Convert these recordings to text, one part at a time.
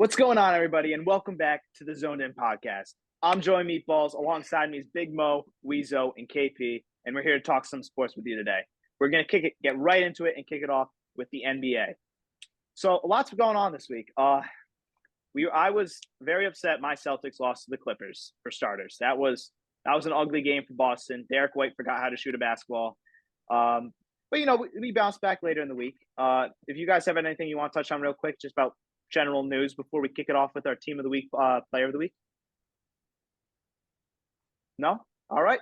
What's going on, everybody, and welcome back to the Zoned In podcast. I'm Joey Meatballs. Alongside me is Big Mo, Weezo, and KP, and we're here to talk some sports with you today. We're going to get right into it and kick it off with the NBA. So, lots going on this week. I was very upset my Celtics lost to the Clippers, for starters. That was an ugly game for Boston. Derek White forgot how to shoot a basketball. But we bounced back later in the week. If you guys have anything you want to touch on real quick, just about general news before we kick it off with our team of the week, player of the week? No? All right.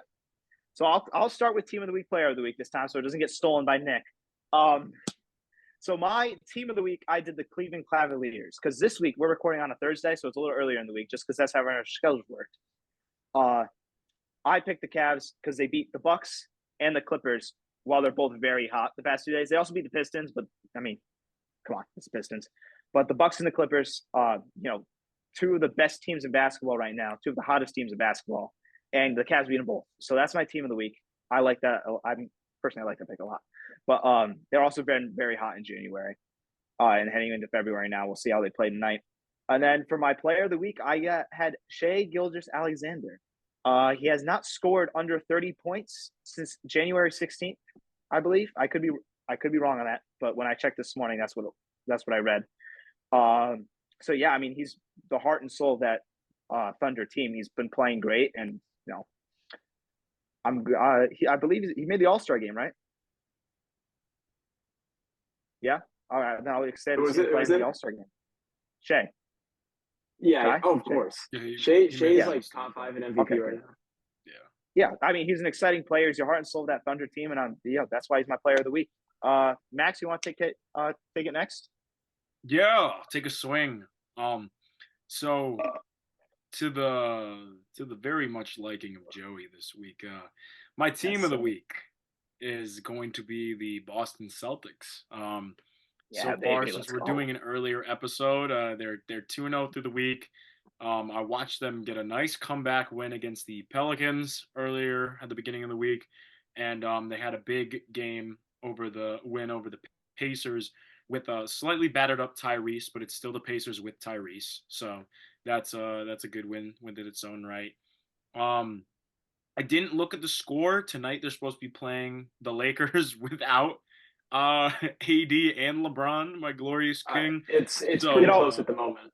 So I'll start with team of the week, player of the week this time, so it doesn't get stolen by Nick. So my team of the week, I did the Cleveland Cavaliers because this week we're recording on a Thursday, so it's a little earlier in the week, just because that's how our schedules worked. I picked the Cavs because they beat the Bucks and the Clippers while they're both very hot the past 2 days. They also beat the Pistons, but I mean, come on, it's the Pistons. But the Bucks and the Clippers, two of the best teams in basketball right now, two of the hottest teams in basketball, and the Cavs beat them both. So that's my team of the week. I like that. Personally, I like that pick a lot. But they're also been very hot in January and heading into February now. We'll see how they play tonight. And then for my player of the week, I had Shai Gilgeous-Alexander. He has not scored under 30 points since January 16th, I believe. I could be wrong on that, but when I checked this morning, that's what I read. So yeah, I mean, he's the heart and soul of that Thunder team. He's been playing great, and I believe he made the All-Star game, right? Yeah. All right. Now excited to see him playing the All-Star game. Shai. Yeah. Oh, of course. Yeah, Shai's like top 5 in MVP right now. Yeah. I mean, he's an exciting player. He's your heart and soul of that Thunder team, and that's why he's my player of the week. Max, you want to take it next? Yeah, I'll take a swing. So to the very much liking of Joey this week, my team of the week is going to be the Boston Celtics. So far, since we're doing an earlier episode, they're 2-0 through the week. I watched them get a nice comeback win against the Pelicans earlier at the beginning of the week, and they had a big game over the Pacers with a slightly battered up Tyrese, but it's still the Pacers with Tyrese. So that's a good win within its own right. I didn't look at the score tonight. They're supposed to be playing the Lakers without AD and LeBron, my glorious king. It's pretty close at the moment.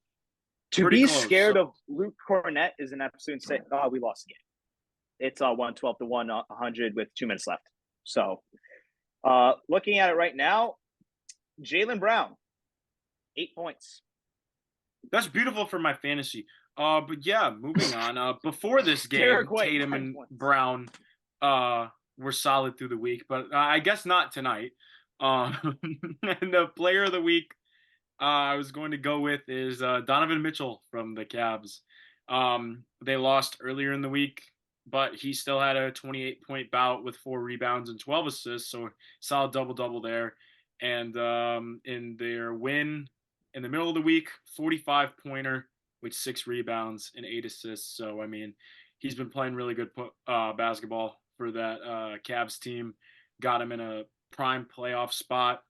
To be scared of Luke Cornett is an absolute insane. Oh, we lost the game. It's 112 to 100 with 2 minutes left. So, looking at it right now, Jaylen Brown, 8 points. That's beautiful for my fantasy. But yeah, moving on. Before this game, Tatum and Brown were solid through the week, but I guess not tonight. And the player of the week I was going to go with is Donovan Mitchell from the Cavs. They lost earlier in the week, but he still had a 28-point bout with 4 rebounds and 12 assists, so solid double-double there. And in their win in the middle of the week, 45-pointer with 6 rebounds and 8 assists. So, I mean, he's been playing really good basketball for that Cavs team. Got him in a prime playoff spot.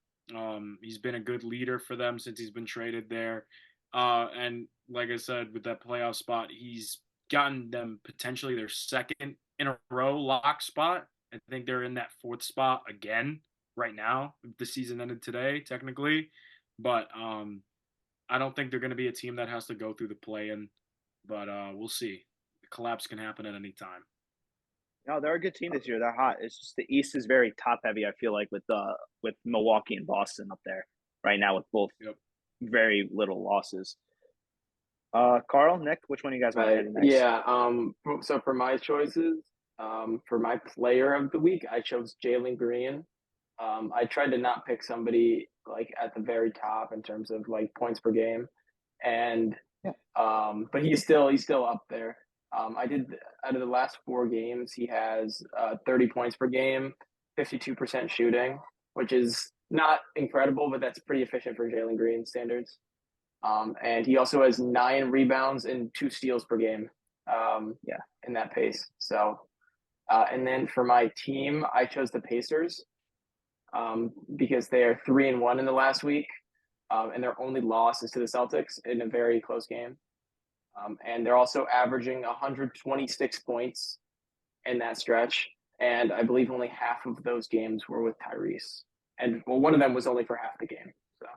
He's been a good leader for them since he's been traded there. And like I said, with that playoff spot, he's gotten them potentially their second in a row lock spot. I think they're in that 4th spot again right now. The season ended today, technically. But I don't think they're going to be a team that has to go through the play-in. But we'll see. The collapse can happen at any time. No, they're a good team this year. They're hot. It's just the East is very top heavy. I feel like with Milwaukee and Boston up there right now with both very little losses. Carl, Nick, which one of you guys want to hit next? Yeah. So for my choices, for my player of the week, I chose Jalen Green. I tried to not pick somebody like at the very top in terms of like points per game, and but he's still up there. I did out of the last 4 games, he has 30 points per game, 52% shooting, which is not incredible, but that's pretty efficient for Jalen Green standards. And he also has 9 rebounds and 2 steals per game. In that pace. So, and then for my team, I chose the Pacers because they are 3-1 in the last week. and their only loss is to the Celtics in a very close game. And they're also averaging 126 points in that stretch. And I believe only half of those games were with Tyrese. And well, one of them was only for half the game. So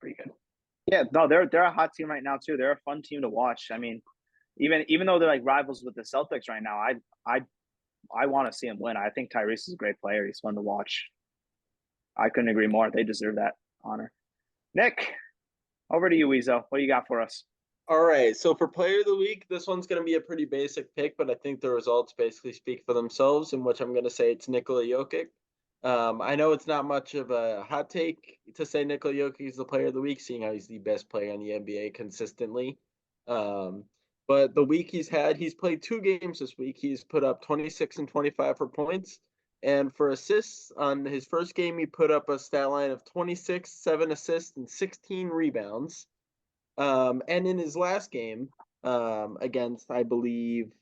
pretty good. Yeah, no, they're a hot team right now too. They're a fun team to watch. I mean, even though they're like rivals with the Celtics right now, I want to see them win. I think Tyrese is a great player. He's fun to watch. I couldn't agree more. They deserve that honor. Nick, over to you, Weezo. What do you got for us? All right. So for player of the week, this one's going to be a pretty basic pick, but I think the results basically speak for themselves, in which I'm going to say it's Nikola Jokic. I know it's not much of a hot take to say Nikola Jokic is the player of the week, seeing how he's the best player in the NBA consistently. But the week he's had, he's played 2 games this week. He's put up 26 and 25 for points. And for assists, on his first game, he put up a stat line of 26, 7 assists, and 16 rebounds. And in his last game, against, I believe,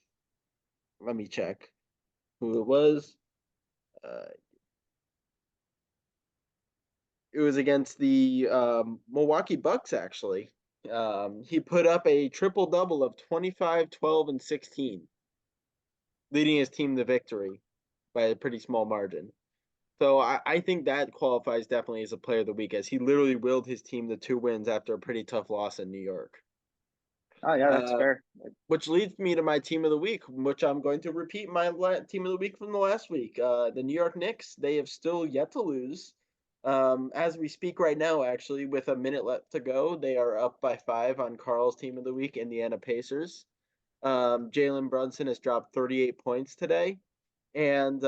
let me check who it was. It was against the Milwaukee Bucks, actually. He put up a triple-double of 25, 12, and 16, leading his team to victory by a pretty small margin. So I think that qualifies definitely as a player of the week, as he literally willed his team to 2 wins after a pretty tough loss in New York. Oh, yeah, that's fair. Which leads me to my team of the week, which I'm going to repeat my team of the week from the last week. The New York Knicks, they have still yet to lose. As we speak right now, actually, with a minute left to go, they are up by 5 on Carl's team of the week, Indiana Pacers. Jalen Brunson has dropped 38 points today. And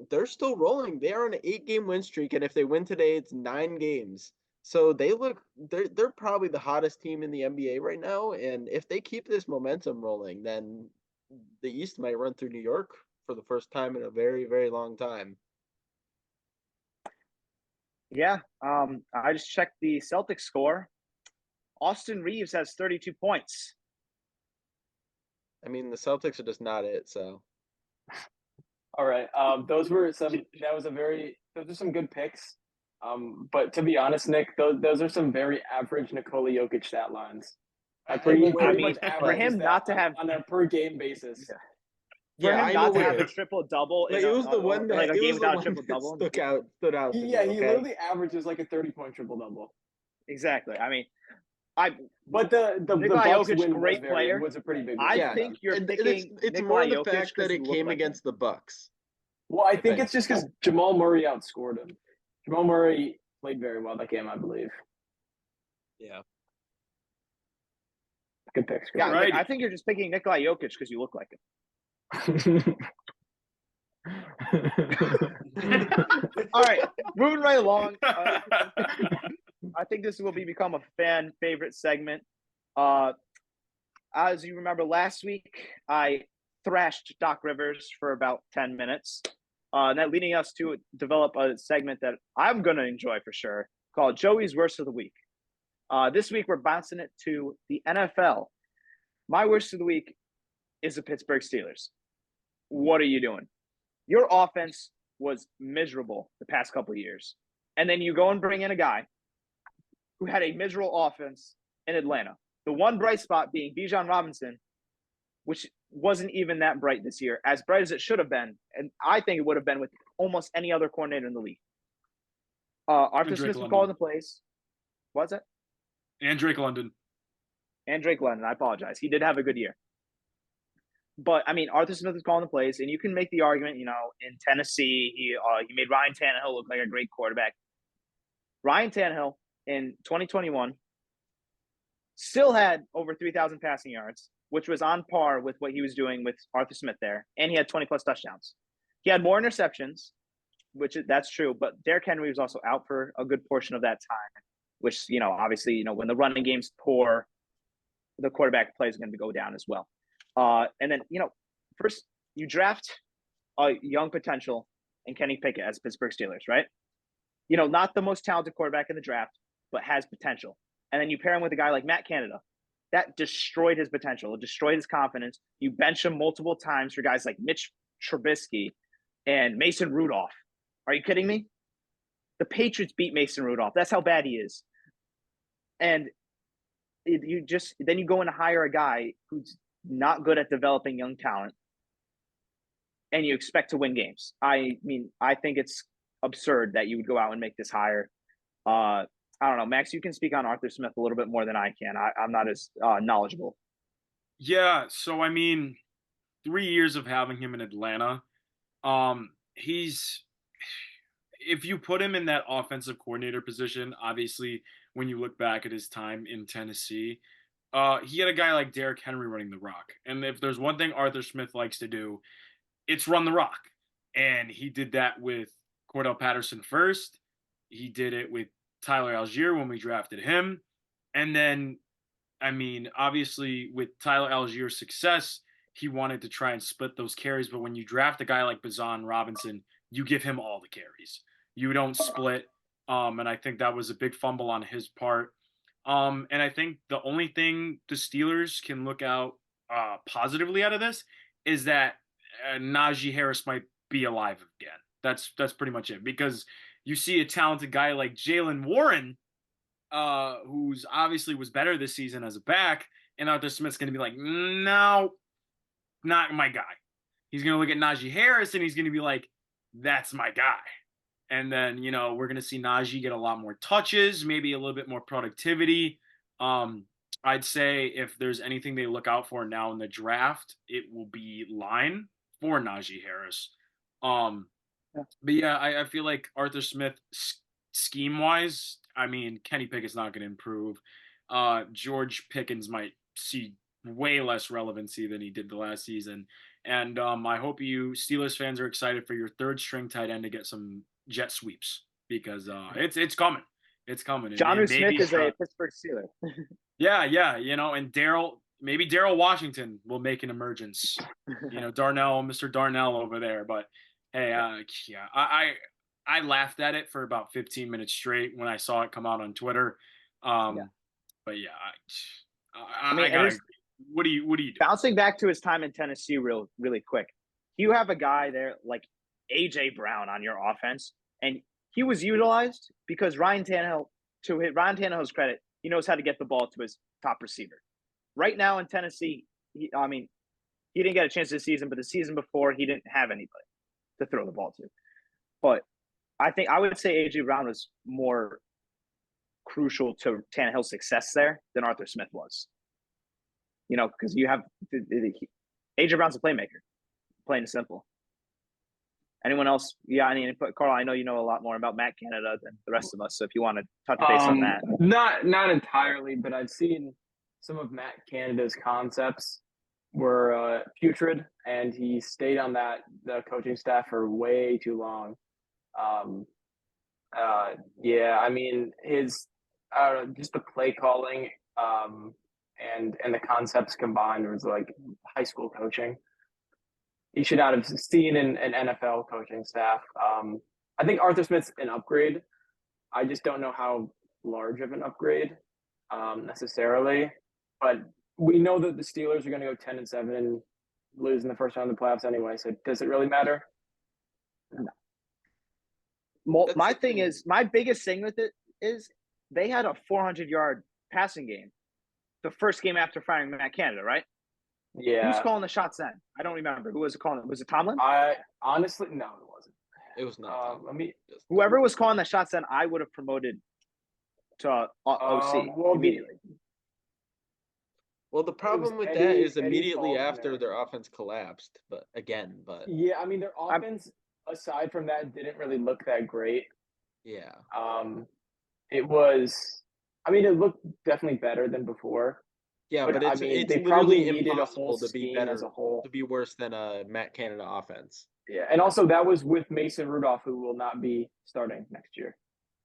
they're still rolling. They are on an 8-game win streak, and if they win today, it's 9 games. So they're probably the hottest team in the NBA right now. And if they keep this momentum rolling, then the East might run through New York for the first time in a very, very long time. Yeah, I just checked the Celtics score. Austin Reeves has 32 points. I mean, the Celtics are just not it, so. All right. Those are some good picks. But to be honest, Nick, those are some very average Nikola Jokic stat lines. For him not to have on a per game basis. Yeah. For him not to have a triple double, it was the one that like a game without a triple double double stood out. He literally averages like a 30-point triple double. Exactly. I mean, but the Bucks win great player was a pretty big. I think you're picking. It's more the fact that it came against the Bucks. Well, I think it's just because Jamal Murray outscored him. Jamal Murray played very well that game, I believe. Yeah. Good picks. Yeah, right. I think you're just picking Nikola Jokic because you look like him. All right, moving right along. I think this will become a fan favorite segment. As you remember, last week I thrashed Doc Rivers for about 10 minutes. And that leading us to develop a segment that I'm going to enjoy for sure, called Joey's Worst of the Week. This week, we're bouncing it to the NFL. My worst of the week is the Pittsburgh Steelers. What are you doing? Your offense was miserable the past couple of years. And then you go and bring in a guy who had a miserable offense in Atlanta. The one bright spot being Bijan Robinson, which wasn't even that bright this year, as bright as it should have been. And I think it would have been with almost any other coordinator in the league. Arthur Smith was calling the plays. What's that? And Drake London. I apologize. He did have a good year. But, I mean, Arthur Smith was calling the plays, and you can make the argument, in Tennessee, he made Ryan Tannehill look like a great quarterback. Ryan Tannehill in 2021 still had over 3,000 passing yards, which was on par with what he was doing with Arthur Smith there, and he had 20-plus touchdowns. He had more interceptions, that's true, but Derrick Henry was also out for a good portion of that time, which, obviously, when the running game's poor, the quarterback play is going to go down as well. And then, first you draft a young potential in Kenny Pickett as Pittsburgh Steelers, right? Not the most talented quarterback in the draft, but has potential. And then you pair him with a guy like Matt Canada. That destroyed his potential. It destroyed his confidence. You bench him multiple times for guys like Mitch Trubisky and Mason Rudolph. Are you kidding me? The Patriots beat Mason Rudolph. That's how bad he is. And you go and hire a guy who's not good at developing young talent, and you expect to win games. I mean, I think it's absurd that you would go out and make this hire. I don't know, Max. You can speak on Arthur Smith a little bit more than I can. I'm not as knowledgeable. Yeah, so I mean, 3 years of having him in Atlanta, he's if you put him in that offensive coordinator position, obviously, when you look back at his time in Tennessee, he had a guy like Derrick Henry running the rock. And if there's one thing Arthur Smith likes to do, it's run the rock. And he did that with Cordell Patterson first. He did it with Tyler Algier when we drafted him. And then, I mean, obviously, with Tyler Algier's success, he wanted to try and split those carries. But when you draft a guy like Bazan Robinson, you give him all the carries. You don't split. And I think that was a big fumble on his part. And I think the only thing the Steelers can look out positively out of this is that Najee Harris might be alive again. That's pretty much it. Because you see a talented guy like Jalen Warren, who's obviously was better this season as a back, and Arthur Smith's going to be like, no, not my guy. He's going to look at Najee Harris, and he's going to be like, that's my guy. And then, we're going to see Najee get a lot more touches, maybe a little bit more productivity. I'd say if there's anything they look out for now in the draft, it will be line for Najee Harris. But yeah, I feel like Arthur Smith, scheme-wise, I mean, Kenny Pickett's not going to improve. George Pickens might see way less relevancy than he did the last season. And I hope you Steelers fans are excited for your third string tight end to get some jet sweeps because it's coming. It's coming. Jonnu Smith is a Pittsburgh Steeler. Yeah, and maybe Daryl Washington will make an emergence. Mr. Darnell over there. But hey, I laughed at it for about 15 minutes straight when I saw it come out on Twitter. But yeah, I mean, I gotta. What do you do? Bouncing back to his time in Tennessee really quick. You have a guy there like A.J. Brown on your offense, and he was utilized because Ryan Tannehill, to Ryan Tannehill's credit, he knows how to get the ball to his top receiver. Right now in Tennessee, he didn't get a chance this season, but the season before, he didn't have anybody to throw the ball to. But I would say A.J. Brown was more crucial to Tannehill's success there than Arthur Smith was. Because you have A.J. Brown's a playmaker, plain and simple. Anyone else? Yeah, I mean, Carl, I know you know a lot more about Matt Canada than the rest of us. So if you want to touch base on that, not entirely, but I've seen some of Matt Canada's concepts were putrid, and he stayed on the coaching staff for way too long. I mean, his just the play calling and the concepts combined was like high school coaching. He should not have seen an NFL coaching staff. I think Arthur Smith's an upgrade. I just don't know how large of an upgrade necessarily. But we know that the Steelers are going to go 10-7 and lose in the first round of the playoffs anyway. So does it really matter? No. My biggest thing with it is they had a 400-yard passing game the first game after firing Matt Canada, right? Yeah. Who's calling the shots then? I don't remember. Who was it calling? Was it Tomlin? I honestly, no, it wasn't. It was not. Whoever was calling the shots then, I would have promoted to OC immediately. Well, the problem with that is immediately after their offense collapsed. But yeah, I mean, their offense aside from that didn't really look that great. Yeah. It was. I mean, it looked definitely better than before. Yeah, but it's they probably needed a whole to be better as a whole to be worse than a Matt Canada offense. Yeah, and also that was with Mason Rudolph, who will not be starting next year.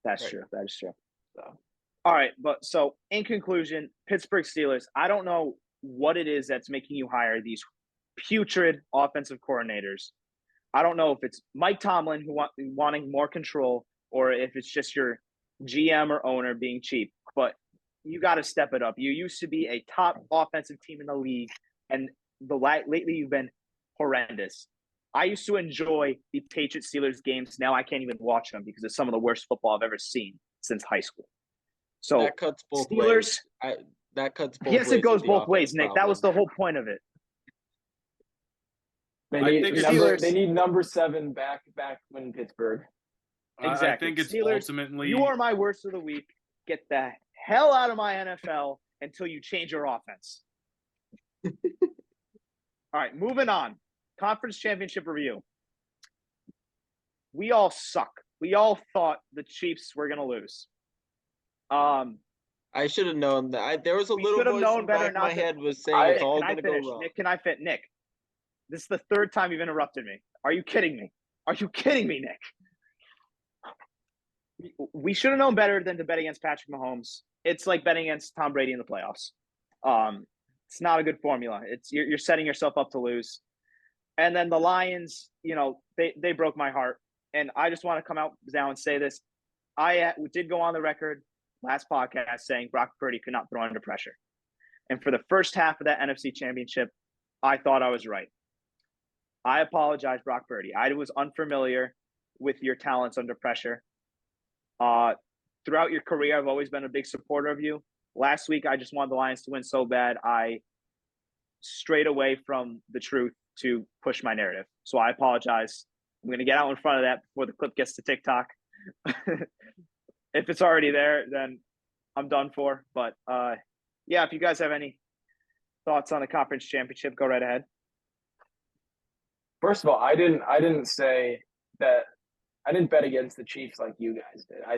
That's true. That is true. So, all right, but so in conclusion, Pittsburgh Steelers. I don't know what it is that's making you hire these putrid offensive coordinators. I don't know if it's Mike Tomlin who wanting more control, or if it's just your GM or owner being cheap. But you got to step it up. You used to be a top offensive team in the league, and lately you've been horrendous. I used to enjoy the Patriots-Steelers games. Now I can't even watch them because it's some of the worst football I've ever seen since high school. So that cuts both Steelers, ways. That cuts both yes, ways. it goes both ways, Nick. Problem. That was the whole point of it. They need number 7 back when Pittsburgh. Exactly. I think it's Steelers, ultimately you are my worst of the week. Get the hell out of my NFL until you change your offense. All right, moving on. Conference championship review. We all suck. We all thought the Chiefs were going to lose. I should have known that. There was a little voice in the back of my head was saying it's all going to go wrong. Nick, can I fit? Nick, this is the third time you've interrupted me. Are you kidding me? Are you kidding me, Nick? We should have known better than to bet against Patrick Mahomes. It's like betting against Tom Brady in the playoffs. It's not a good formula. You're setting yourself up to lose. And then the Lions, they broke my heart. And I just want to come out now and say this. I did go on the record last podcast saying Brock Purdy could not throw under pressure. And for the first half of that NFC Championship, I thought I was right. I apologize, Brock Purdy. I was unfamiliar with your talents under pressure. Throughout your career, I've always been a big supporter of you. Last week, I just wanted the Lions to win so bad, I strayed away from the truth to push my narrative. So I apologize. I'm going to get out in front of that before the clip gets to TikTok. If it's already there, then I'm done for. But, yeah, if you guys have any thoughts on the conference championship, go right ahead. First of all, I didn't say that. I didn't bet against the Chiefs like you guys did. I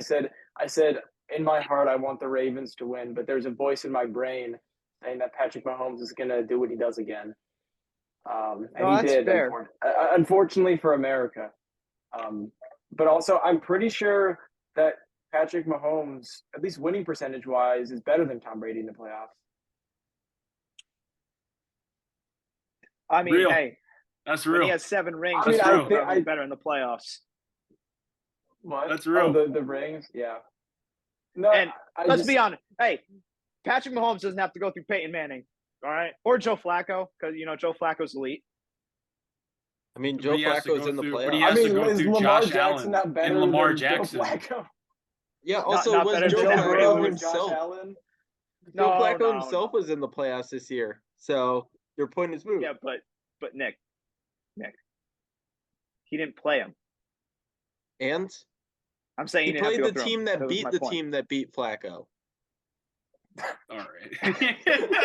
said in my heart I want the Ravens to win, but there's a voice in my brain saying that Patrick Mahomes is going to do what he does again. And he did, unfortunately for America. But also, I'm pretty sure that Patrick Mahomes, at least winning percentage-wise, is better than Tom Brady in the playoffs. I mean, hey, that's real. He has 7 rings. I think better in the playoffs. What? That's real. Oh, the rings, yeah. No, and let's be honest. Hey, Patrick Mahomes doesn't have to go through Peyton Manning, all right, or Joe Flacco, because Joe Flacco's elite. I mean, Joe Flacco's in the playoffs. But he has to go through Josh Allen not better and Lamar than Jackson. Joe Flacco? Yeah. Also, not was Joe Flacco himself? Joe Flacco himself was in the playoffs this year. So your point is moved. Yeah, but Nick, he didn't play him. And I'm saying he played the team that beat the team that beat Flacco. All right.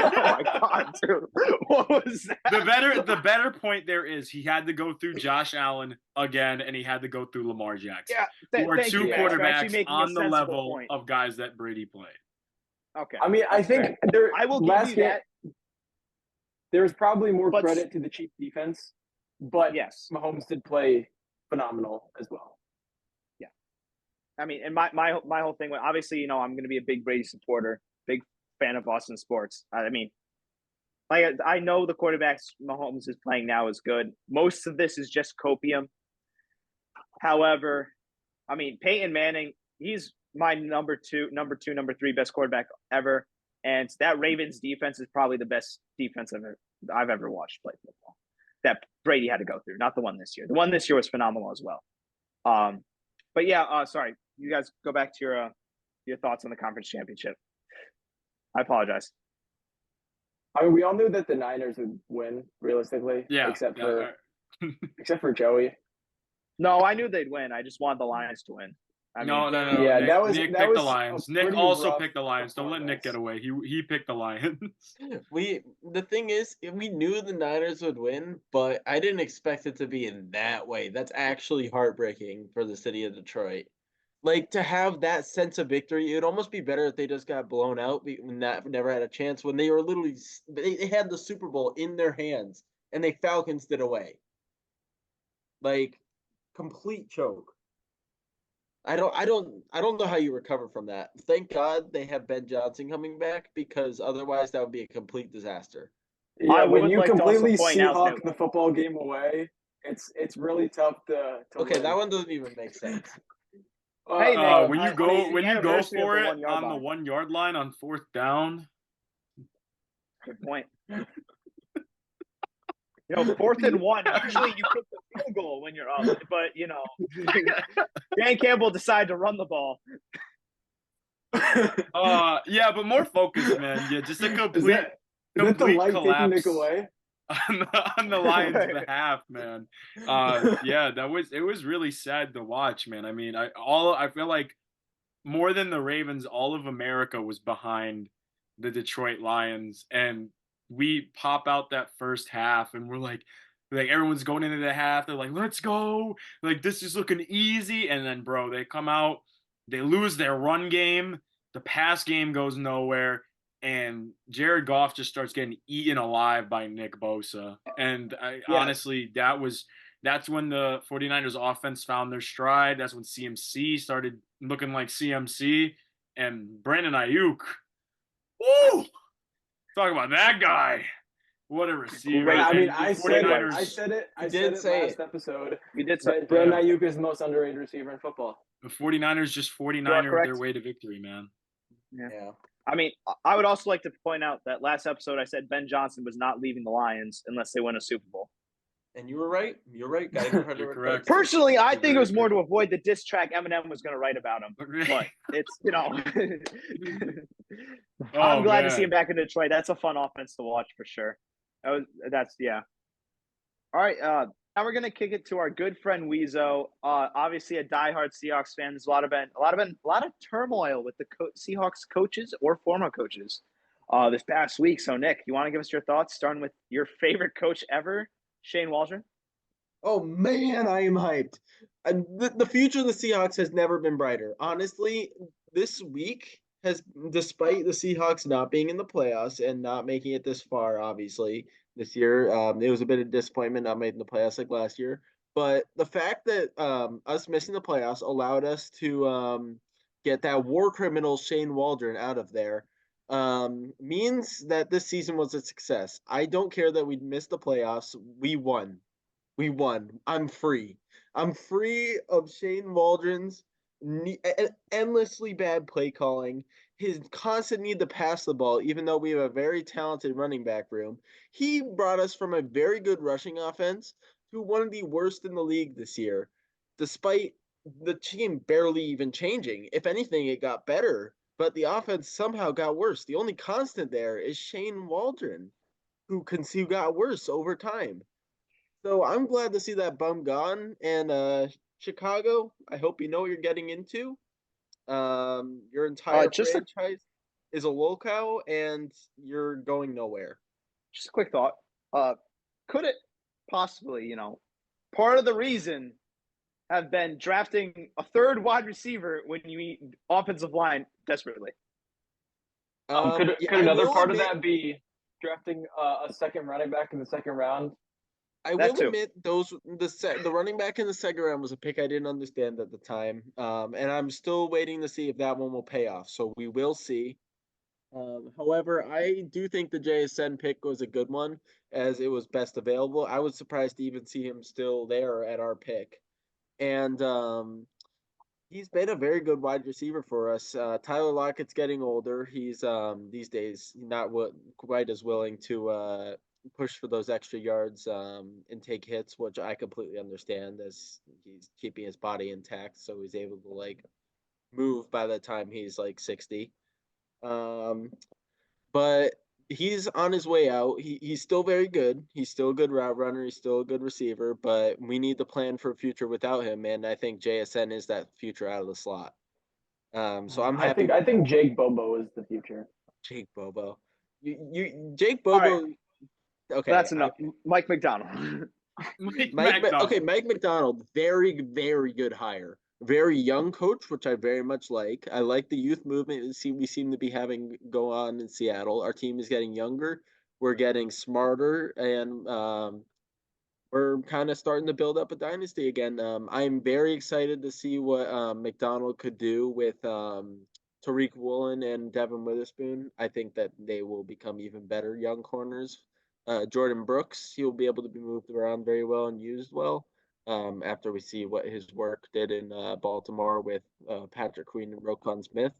Oh my God, dude. What was that? The better point there is he had to go through Josh Allen again, and he had to go through Lamar Jackson. Yeah, who are two quarterbacks on the level of guys that Brady played. Okay. I mean, I think I will give you that. There's probably more credit to the Chiefs defense, but yes, Mahomes did play phenomenal as well. Yeah. I mean, and my whole thing, obviously, I'm going to be a big Brady supporter, big fan of Boston sports. I mean, I know the quarterbacks Mahomes is playing now is good. Most of this is just copium. However, I mean, Peyton Manning, he's my number 2, number 3 best quarterback ever. And that Ravens defense is probably the best defense I've ever watched play football. That Brady had to go through, not the one this year. The one this year was phenomenal as well. But yeah, sorry. You guys go back to your thoughts on the conference championship. I apologize. I mean, we all knew that the Niners would win, realistically. Yeah. Except for Joey. No, I knew they'd win. I just wanted the Lions to win. No. Yeah, Nick picked the Lions. Nick also picked the Lions. Don't let Nick get away. He picked the Lions. The thing is, we knew the Niners would win, but I didn't expect it to be in that way. That's actually heartbreaking for the city of Detroit. Like, to have that sense of victory, it would almost be better if they just got blown out and never had a chance when they were literally they had the Super Bowl in their hands and they Falcons it away. Like, complete choke. I don't know how you recover from that. Thank God they have Ben Johnson coming back, because otherwise that would be a complete disaster. Yeah, when you completely Seahawk the football game away, it's really tough to okay, win. That one doesn't even make sense. When you go for it on the 1 yard line on 4th down. Good point. 4th and 1. Usually you kick the field goal when you're up, but Dan Campbell decided to run the ball. Yeah, but more focused, man. Yeah, just a complete the light collapse taking Nick away on the Lions' behalf, man. Yeah, it was really sad to watch, man. I mean, I feel like more than the Ravens, all of America was behind the Detroit Lions, and we pop out that first half, and we're like everyone's going into the half. They're like, let's go. Like, this is looking easy. And then, bro, they come out, they lose their run game. The pass game goes nowhere. And Jared Goff just starts getting eaten alive by Nick Bosa. And honestly, that's when the 49ers offense found their stride. That's when CMC started looking like CMC. And Brandon Ayuk, woo! Talk about that guy. What a receiver. I mean, I said it last episode. You did say Brandon Ayuk is the most underrated receiver in football. The 49ers just 49er their way to victory, man. Yeah. I mean, I would also like to point out that last episode I said Ben Johnson was not leaving the Lions unless they win a Super Bowl. And you were right. You're right. You're correct. Personally, I think it was more to avoid the diss track Eminem was going to write about him. But it's, I'm glad to see him back in Detroit. That's a fun offense to watch for sure. All right. Now we're gonna kick it to our good friend Weezo. Obviously a diehard Seahawks fan. There's a lot of turmoil with the Seahawks coaches or former coaches this past week. So Nick, you want to give us your thoughts, starting with your favorite coach ever, Shane Waldron? Oh man, I am hyped. The future of the Seahawks has never been brighter. Honestly, this week has, despite the Seahawks not being in the playoffs and not making it this far, obviously, this year, it was a bit of disappointment not making the playoffs like last year. But the fact that us missing the playoffs allowed us to get that war criminal Shane Waldron out of there means that this season was a success. I don't care that we missed the playoffs. We won. I'm free. I'm free of Shane Waldron's endlessly bad play calling, his constant need to pass the ball, even though we have a very talented running back room. He brought us from a very good rushing offense to one of the worst in the league this year, despite the team barely even changing. If anything, it got better, but the offense somehow got worse. The only constant there is Shane Waldron, who got worse over time. So I'm glad to see that bum gone. And Chicago, I hope you know what you're getting into. Your entire franchise is a lolcow, and you're going nowhere. Just a quick thought. Could it possibly, part of the reason have been drafting a third wide receiver when you need offensive line desperately? Could another part of that be drafting a second running back in the second round? I will admit the running back in the second round was a pick I didn't understand at the time, and I'm still waiting to see if that one will pay off. So we will see. However, I do think the JSN pick was a good one, as it was best available. I was surprised to even see him still there at our pick, and he's been a very good wide receiver for us. Tyler Lockett's getting older. He's these days not quite as willing to push for those extra yards and take hits, which I completely understand, as he's keeping his body intact, so he's able to move by the time he's 60. But he's on his way out. He's still very good. He's still a good route runner. He's still a good receiver, but we need to plan for a future without him, and I think JSN is that future out of the slot. So I'm happy. I think Jake Bobo is the future. Jake Bobo. Jake Bobo. Right. Okay, that's enough. Mike McDonald. Mike McDonald, very, very good hire. Very young coach, which I very much like. I like the youth movement we seem to be having go on in Seattle. Our team is getting younger. We're getting smarter, and we're kind of starting to build up a dynasty again. I'm very excited to see what McDonald could do with Tariq Woolen and Devin Witherspoon. I think that they will become even better young corners. Jordan Brooks, he'll be able to be moved around very well and used well after we see what his work did in Baltimore with Patrick Queen and Roquan Smith.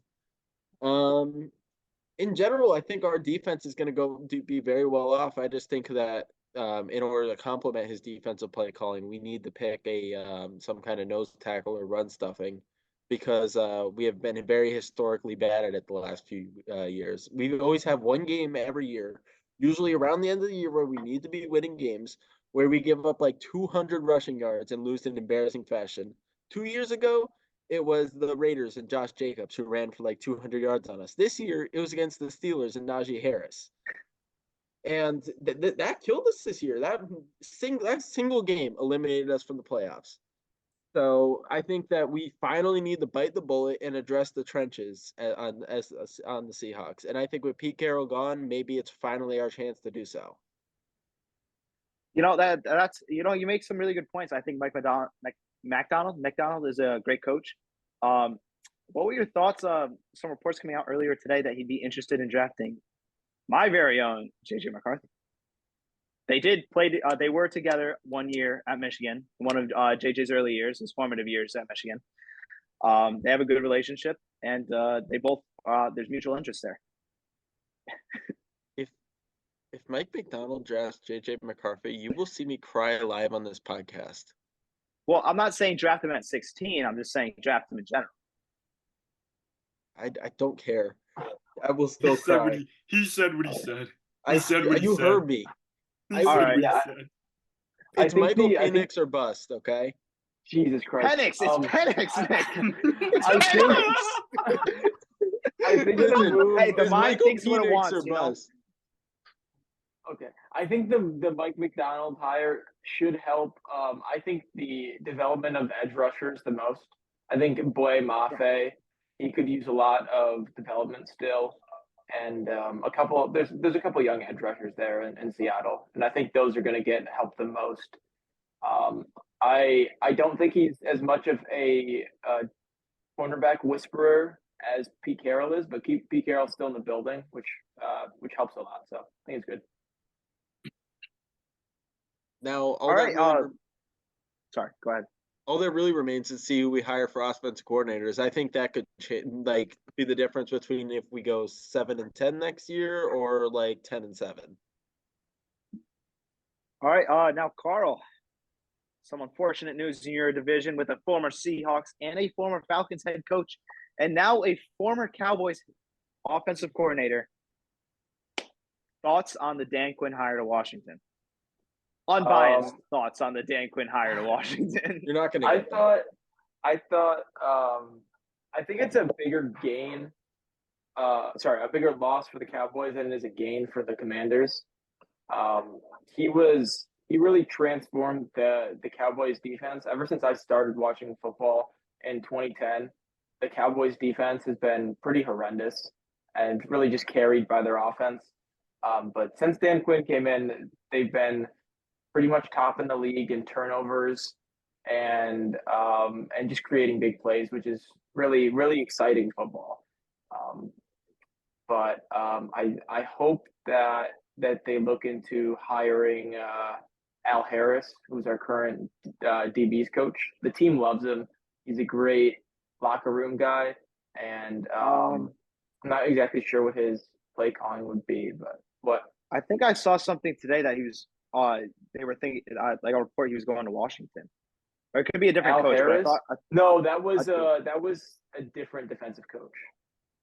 In general, I think our defense is going to be very well off. I just think that in order to complement his defensive play calling, we need to pick some kind of nose tackle or run stuffing because we have been very historically bad at it the last few years. We always have one game every year, usually around the end of the year where we need to be winning games, where we give up like 200 rushing yards and lose in embarrassing fashion. 2 years ago, it was the Raiders and Josh Jacobs who ran for like 200 yards on us. This year, it was against the Steelers and Najee Harris. And that killed us this year. That single game eliminated us from the playoffs. So I think that we finally need to bite the bullet and address the trenches on the Seahawks. And I think with Pete Carroll gone, maybe it's finally our chance to do so. That's you make some really good points. I think Mike McDonald is a great coach. What were your thoughts? Some reports coming out earlier today that he'd be interested in drafting my very own JJ McCarthy. They did play. They were together 1 year at Michigan, one of JJ's early years, his formative years at Michigan. They have a good relationship, and they both there's mutual interest there. If Mike McDonald drafts JJ McCarthy, you will see me cry live on this podcast. Well, I'm not saying draft him at 16. I'm just saying draft him in general. I don't care. I will still cry. He said what he said. You heard me. It's Michael Penix or bust, okay? Jesus Christ. Penix, it's Penix, Nick. I think the mind thinks what it wants, or bust. Okay. I think the Mike McDonald hire should help. I think the development of edge rushers the most. I think Boye Mafe, he could use a lot of development still. And there's a couple young edge rushers there in Seattle, and I think those are going to get help the most. I don't think he's as much of a cornerback whisperer as Pete Carroll is, but Pete Carroll's still in the building, which helps a lot. So I think it's good. Now, sorry, go ahead. All that really remains is see who we hire for offensive coordinators. I think that could be the difference between if we go 7-10 next year or like 10-7. All right, now Carl, some unfortunate news in your division with a former Seahawks and a former Falcons head coach, and now a former Cowboys offensive coordinator. Thoughts on the Dan Quinn hire to Washington? Unbiased thoughts on the Dan Quinn hire to Washington. You're not going to. I think it's a bigger gain. A bigger loss for the Cowboys than it is a gain for the Commanders. He really transformed the Cowboys defense. Ever since I started watching football in 2010, the Cowboys defense has been pretty horrendous and really just carried by their offense. But since Dan Quinn came in, they've been pretty much top in the league in turnovers and just creating big plays, which is really, really exciting football. But I hope that they look into hiring Al Harris, who's our current DB's coach. The team loves him. He's a great locker room guy, and I'm not exactly sure what his play calling would be, but what I think I saw something today that he was. They were thinking like a report he was going to Washington, or it could be a different Al coach. Harris? No, that was a different defensive coach.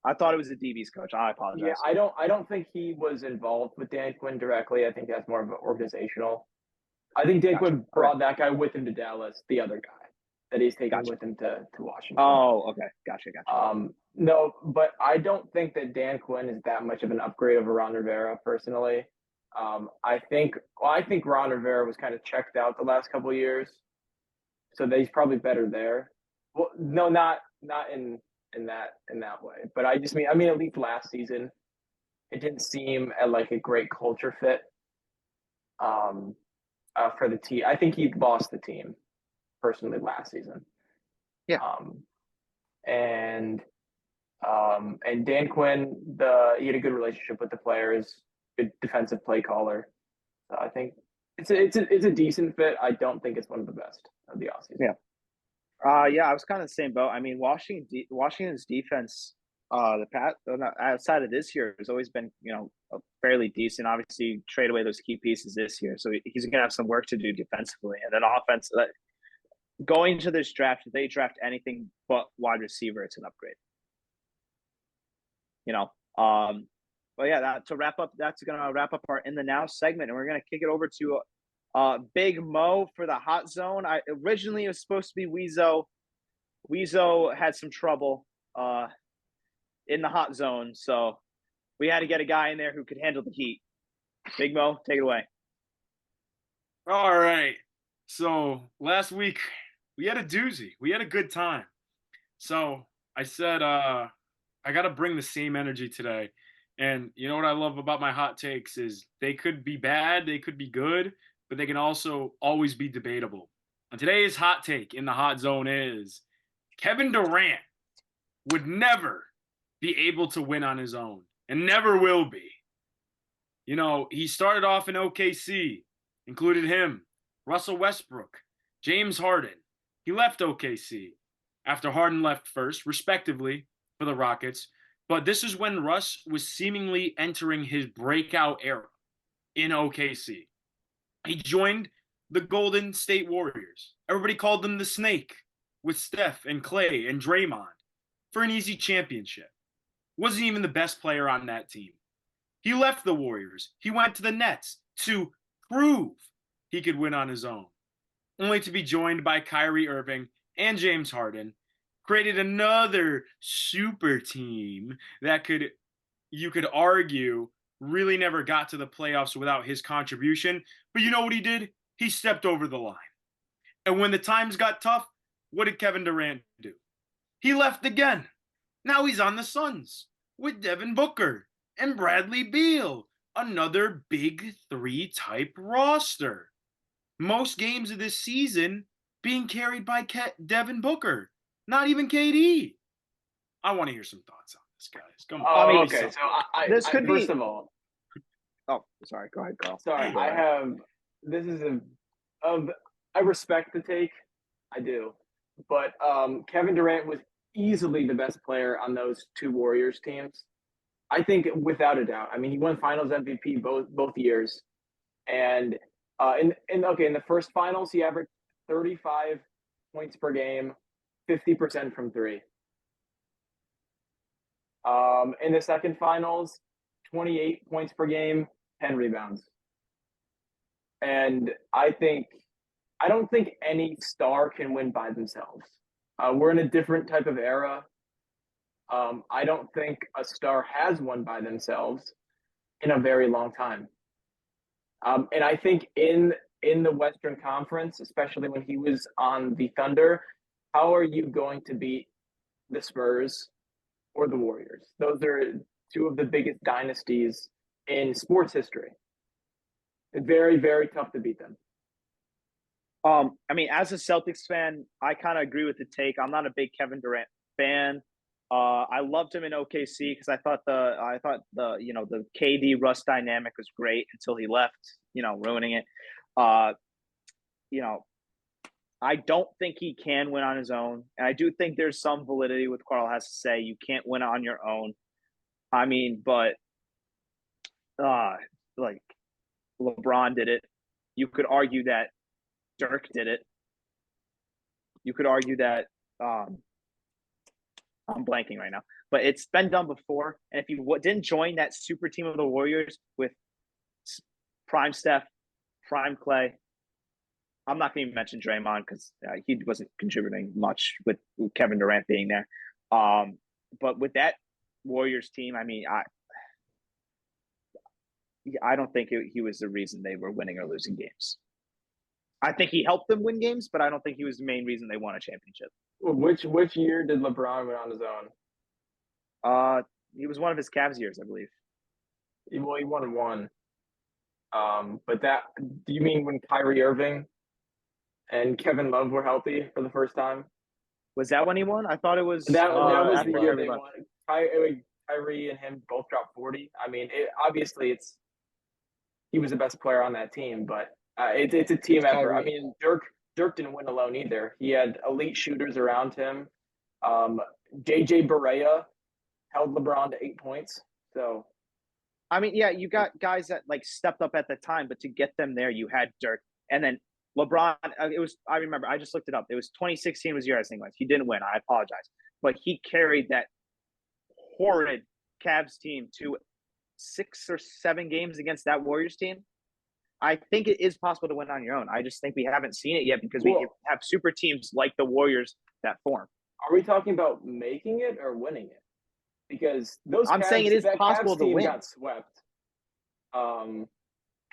I thought it was the DB's coach. I apologize. Yeah, I don't think he was involved with Dan Quinn directly. I think that's more of an organizational. I think Dan Quinn brought that guy with him to Dallas, the other guy that he's taking with him to Washington. Oh, okay. Gotcha. No, but I don't think that Dan Quinn is that much of an upgrade over Ron Rivera, personally. I think Ron Rivera was kind of checked out the last couple of years, so that he's probably better there. Well, no, not in that way. But I mean at least last season, it didn't seem like a great culture fit. For the team, I think he lost the team personally last season. Yeah. And Dan Quinn, he had a good relationship with the players, good defensive play caller. So I think it's a decent fit. I don't think it's one of the best of the offseason. Yeah. I was kind of the same boat. I mean, Washington's defense Outside of this year has always been, fairly decent. Obviously, trade away those key pieces this year, so he's going to have some work to do defensively, and then offense. Going to this draft, if they draft anything but wide receiver, it's an upgrade. But yeah, that's going to wrap up our In the Now segment, and we're going to kick it over to Big Mo for the hot zone. Originally it was supposed to be Weezo. Weezo had some trouble in the hot zone, so we had to get a guy in there who could handle the heat. Big Mo, take it away. All right. So last week we had a doozy. We had a good time. So I said, I got to bring the same energy today. And you know what I love about my hot takes is they could be bad, they could be good, but they can also always be debatable. And today's hot take in the hot zone is Kevin Durant would never be able to win on his own and never will be. He started off in OKC, included him, Russell Westbrook, James Harden. He left OKC after Harden left first, respectively, for the Rockets. But this is when Russ was seemingly entering his breakout era in OKC. He joined the Golden State Warriors. Everybody called them the Snake with Steph and Clay and Draymond for an easy championship. Wasn't even the best player on that team. He left the Warriors. He went to the Nets to prove he could win on his own, only to be joined by Kyrie Irving and James Harden, created another super team that you could argue really never got to the playoffs without his contribution. But you know what he did? He stepped over the line. And when the times got tough, what did Kevin Durant do? He left again. Now he's on the Suns with Devin Booker and Bradley Beal, another big three type roster. Most games of this season being carried by Devin Booker, not even KD. I want to hear some thoughts on this, guys. Come on. Okay. So this could be. First of all. Oh, sorry. Go ahead, Carl. Sorry, I have. This is I respect the take, I do, but Kevin Durant was easily the best player on those two Warriors teams. I think without a doubt. I mean, he won Finals MVP both years, and in the first Finals he averaged 35 points per game, 50% from three. In the second Finals, 28 points per game, 10 rebounds. And I don't think any star can win by themselves. We're in a different type of era. I don't think a star has won by themselves in a very long time. And I think in the Western Conference, especially when he was on the Thunder, how are you going to beat the Spurs or the Warriors? Those are two of the biggest dynasties in sports history. It's very, very tough to beat them. I mean, as a Celtics fan, I kind of agree with the take. I'm not a big Kevin Durant fan. I loved him in OKC because I thought the KD Russ dynamic was great until he left, ruining it. I don't think he can win on his own, and I do think there's some validity with Carl has to say you can't win on your own. I mean, but like LeBron did it. You could argue that Dirk did it. You could argue that I'm blanking right now, but it's been done before. And if you didn't join that super team of the Warriors with prime Steph, prime Clay, I'm not going to even mention Draymond because he wasn't contributing much with Kevin Durant being there. But with that Warriors team, I mean, I don't think he was the reason they were winning or losing games. I think he helped them win games, but I don't think he was the main reason they won a championship. Which year did LeBron win on his own? He was one of his Cavs years, I believe. Well, he won one. But do you mean when Kyrie Irving and Kevin Love were healthy for the first time? Was that when he won? I thought it was. That was the year they won. Kyrie and him both dropped 40. I mean, he was the best player on that team, but it's a team effort. I mean, Dirk didn't win alone either. He had elite shooters around him. JJ Barea held LeBron to 8 points. So, I mean, yeah, you got guys that like stepped up at the time, but to get them there, you had Dirk, and then LeBron. It was. I remember. I just looked it up. It was 2016 was your, I think, was. He didn't win. I apologize, but he carried that horrid Cavs team to 6 or 7 games against that Warriors team. I think it is possible to win on your own. I just think we haven't seen it yet because we have super teams like the Warriors that form. Are we talking about making it or winning it? Because I'm saying it is possible Cavs team to win. Got swept,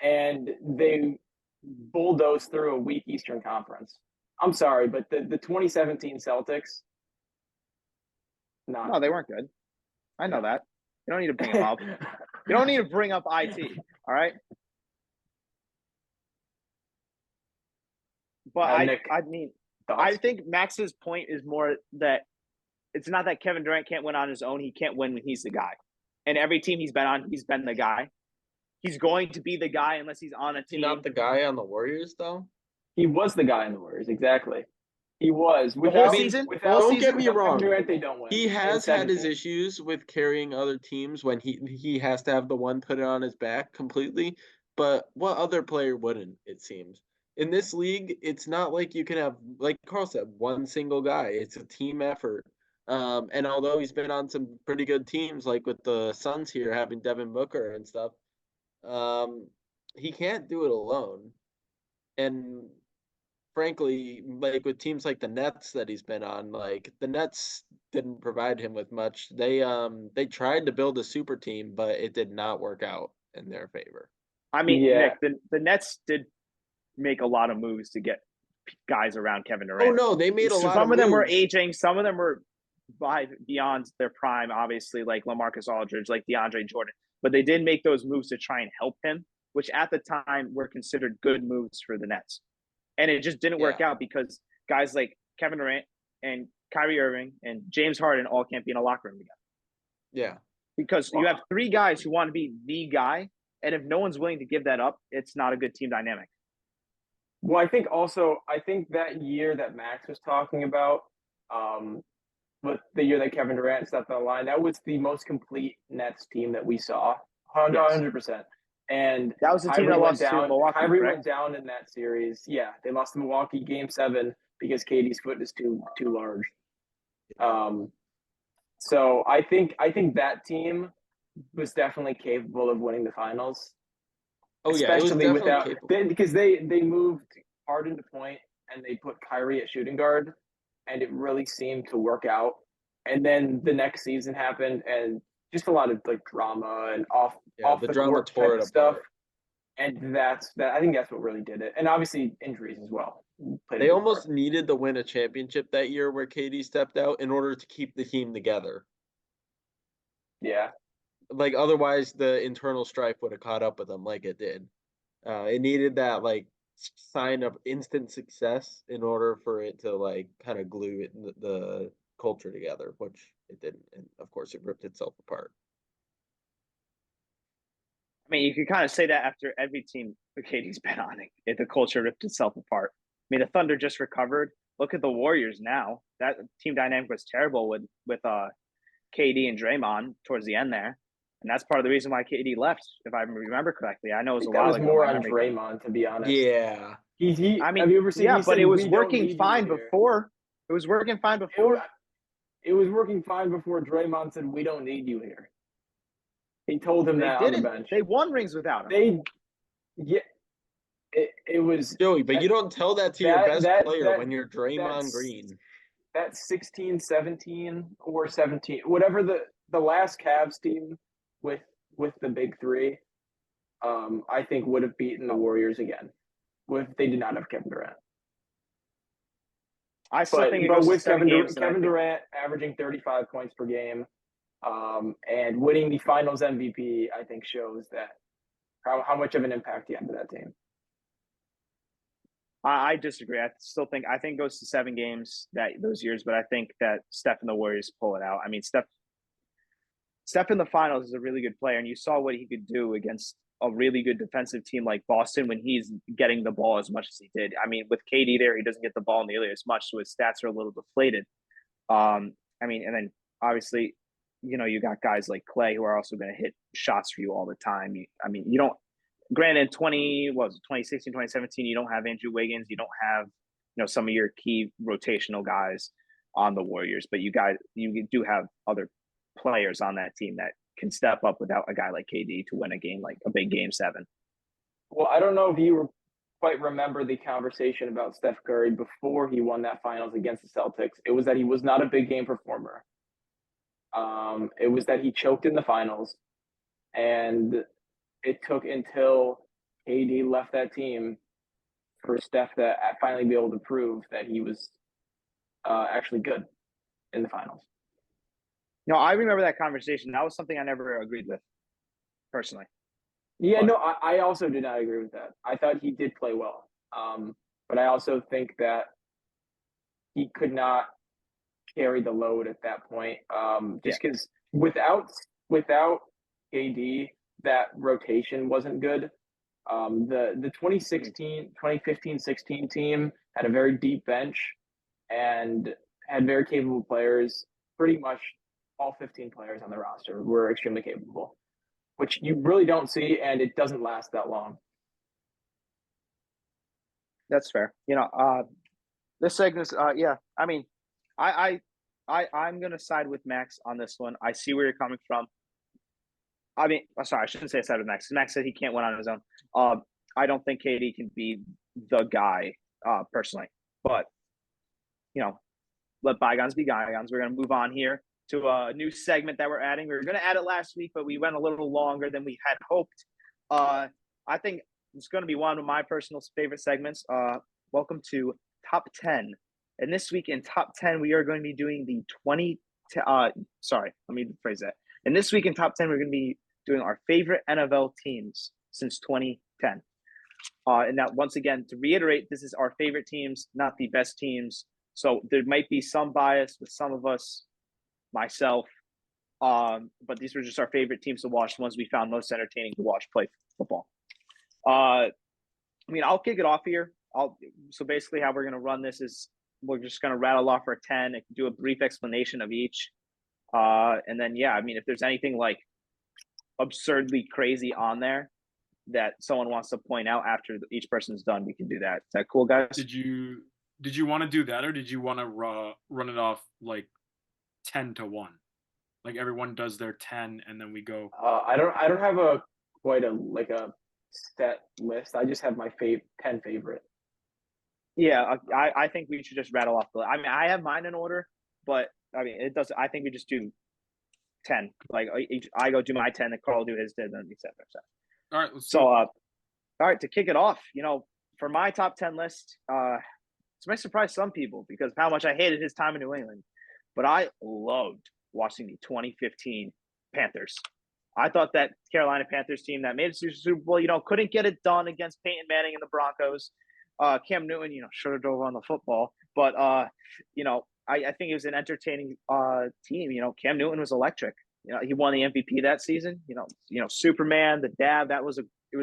and they bulldozed through a weak Eastern Conference. I'm sorry, but the 2017 Celtics, no, they weren't good. I know that. You don't need to bring them up. You don't need to bring up IT. All right. But Nick, I mean, thoughts? I think Max's point is more that it's not that Kevin Durant can't win on his own. He can't win when he's the guy. And every team he's been on, he's been the guy. He's going to be the guy unless he's on a team. He's not the guy on the Warriors, though? He was the guy on the Warriors, exactly. He was. The whole season? Don't get me wrong. Durant, they don't win. He has had his issues with carrying other teams when he has to have the one put it on his back completely. But what other player wouldn't, it seems? In this league, it's not like you can have, like Carl said, one single guy. It's a team effort. And although he's been on some pretty good teams, like with the Suns here, having Devin Booker and stuff, he can't do it alone. And frankly, like with teams like the Nets that he's been on, like the Nets didn't provide him with much. They tried to build a super team, but it did not work out in their favor. I mean, yeah. Nick, the Nets did make a lot of moves to get guys around Kevin Durant. Oh no, they made a lot. Some of them were aging, some of them were beyond their prime, obviously, like LaMarcus Aldridge, like DeAndre Jordan. But they did make those moves to try and help him, which at the time were considered good moves for the Nets. And it just didn't work out because guys like Kevin Durant and Kyrie Irving and James Harden all can't be in a locker room together. Yeah. Because you have 3 guys who want to be the guy, and if no one's willing to give that up, it's not a good team dynamic. Well, I think that year that Max was talking about, with the year that Kevin Durant stepped on the line, that was the most complete Nets team that we saw, 100%. And that was the team that lost to Milwaukee. Kyrie went down in that series. Yeah, they lost to Milwaukee Game 7 because KD's foot is too large. So I think that team was definitely capable of winning the finals. Oh yeah, especially because they moved Harden to point and they put Kyrie at shooting guard, and it really seemed to work out. And then the next season happened, and just a lot of like drama and off the drama court type of stuff. And I think that's what really did it. And obviously injuries as well. They almost needed to win a championship that year where KD stepped out in order to keep the team together. Yeah. Like otherwise the internal strife would have caught up with them like it did. It needed that like sign of instant success in order for it to like kind of glue the culture together, which it didn't. And of course it ripped itself apart. I mean, you can kind of say that after every team KD's been on it. The culture ripped itself apart. I mean, the Thunder just recovered. Look at the Warriors now. That team dynamic was terrible with KD and Draymond towards the end there. And that's part of the reason why KD left, if I remember correctly. I know it was a while ago. That was more on Draymond, to be honest. Yeah. I mean, have you ever seen? Yeah, but it was working fine before. It was working fine before. It was working fine before Draymond said, "We don't need you here." He told him that on the bench. They won rings without him. It was Joey, but you don't tell that to your best player when you're Draymond Green. That 16, 17, or 17, whatever the last Cavs team with the big 3, I think would have beaten the Warriors again if they did not have Kevin Durant. I still think it goes with Kevin Durant averaging 35 points per game, and winning the Finals MVP, I think shows that how much of an impact he had to that team. I disagree. I think it goes to 7 games those years, but I think that Steph and the Warriors pull it out. I mean, Steph in the finals is a really good player, and you saw what he could do against a really good defensive team like Boston when he's getting the ball as much as he did. I mean, with KD there, he doesn't get the ball nearly as much, so his stats are a little deflated. I mean, and then obviously you got guys like Clay who are also going to hit shots for you all the time. You don't. Granted, 2016, 2017, you don't have Andrew Wiggins, you don't have some of your key rotational guys on the Warriors, but you do have other players on that team that can step up without a guy like KD to win a game, like a big Game 7. Well, I don't know if you quite remember the conversation about Steph Curry before he won that finals against the Celtics. It was that he was not a big game performer. It was that he choked in the finals, and it took until KD left that team for Steph to finally be able to prove that he was actually good in the finals. No, I remember that conversation. That was something I never agreed with, personally. Yeah, no, I also did not agree with that. I thought he did play well. But I also think that he could not carry the load at that point. Just because without KD, that rotation wasn't good. The 2015-16 team had a very deep bench and had very capable players. Pretty much all 15 players on the roster were extremely capable, which you really don't see, and it doesn't last that long. That's fair. This segment's I mean, I'm gonna side with Max on this one. I see where you're coming from. I mean, sorry, I shouldn't say I side with Max. Max said he can't win on his own. I don't think KD can be the guy, personally. But let bygones be bygones. We're gonna move on here to a new segment that we're adding. We were gonna add it last week, but we went a little longer than we had hoped. I think it's gonna be one of my personal favorite segments. Welcome to Top 10. And this week in Top 10, we are going to be doing the sorry, let me phrase that. And this week in Top 10, we're going to be doing our favorite NFL teams since 2010. And that, once again, to reiterate, this is our favorite teams, not the best teams. So there might be some bias with some of us, myself, but these were just our favorite teams to watch, the ones we found most entertaining to watch play football. I'll kick it off here. So basically how we're going to run this is we're just going to rattle off our 10 and do a brief explanation of each. And then, if there's anything like absurdly crazy on there that someone wants to point out after each person's done, we can do that. Is that cool, guys? Did you want to do that, or did you want to run it off like 10-1? Like everyone does their 10 and then we go. I don't have a set list. I just have my 10 favorite. Yeah, I think we should just rattle off the. I have mine in order, but it does. I think we just do 10. Like I go do my 10, and Carl do his 10, and etc. All right. All right, to kick it off, for my top 10 list, it's might surprise some people because of how much I hated his time in New England, but I loved watching the 2015 Panthers. I thought that Carolina Panthers team that made it to the Super Bowl, couldn't get it done against Peyton Manning and the Broncos. Cam Newton, should have drove on the football, but I think it was an entertaining team. Cam Newton was electric. He won the MVP that season. Superman, the dab. It was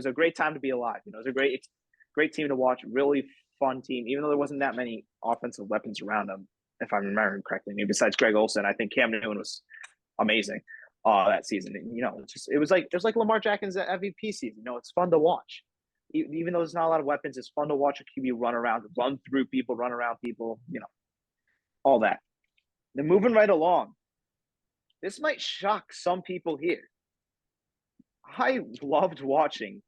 a great time to be alive. It was a great team to watch. Really fun team, even though there wasn't that many offensive weapons around them, if I'm remembering correctly. Maybe besides Greg Olsen, I think Cam Newton was amazing that season. And, it was like Lamar Jackson's MVP season. It's fun to watch. Even though there's not a lot of weapons, it's fun to watch a QB run around people, all that. Then moving right along, this might shock some people here. I loved watching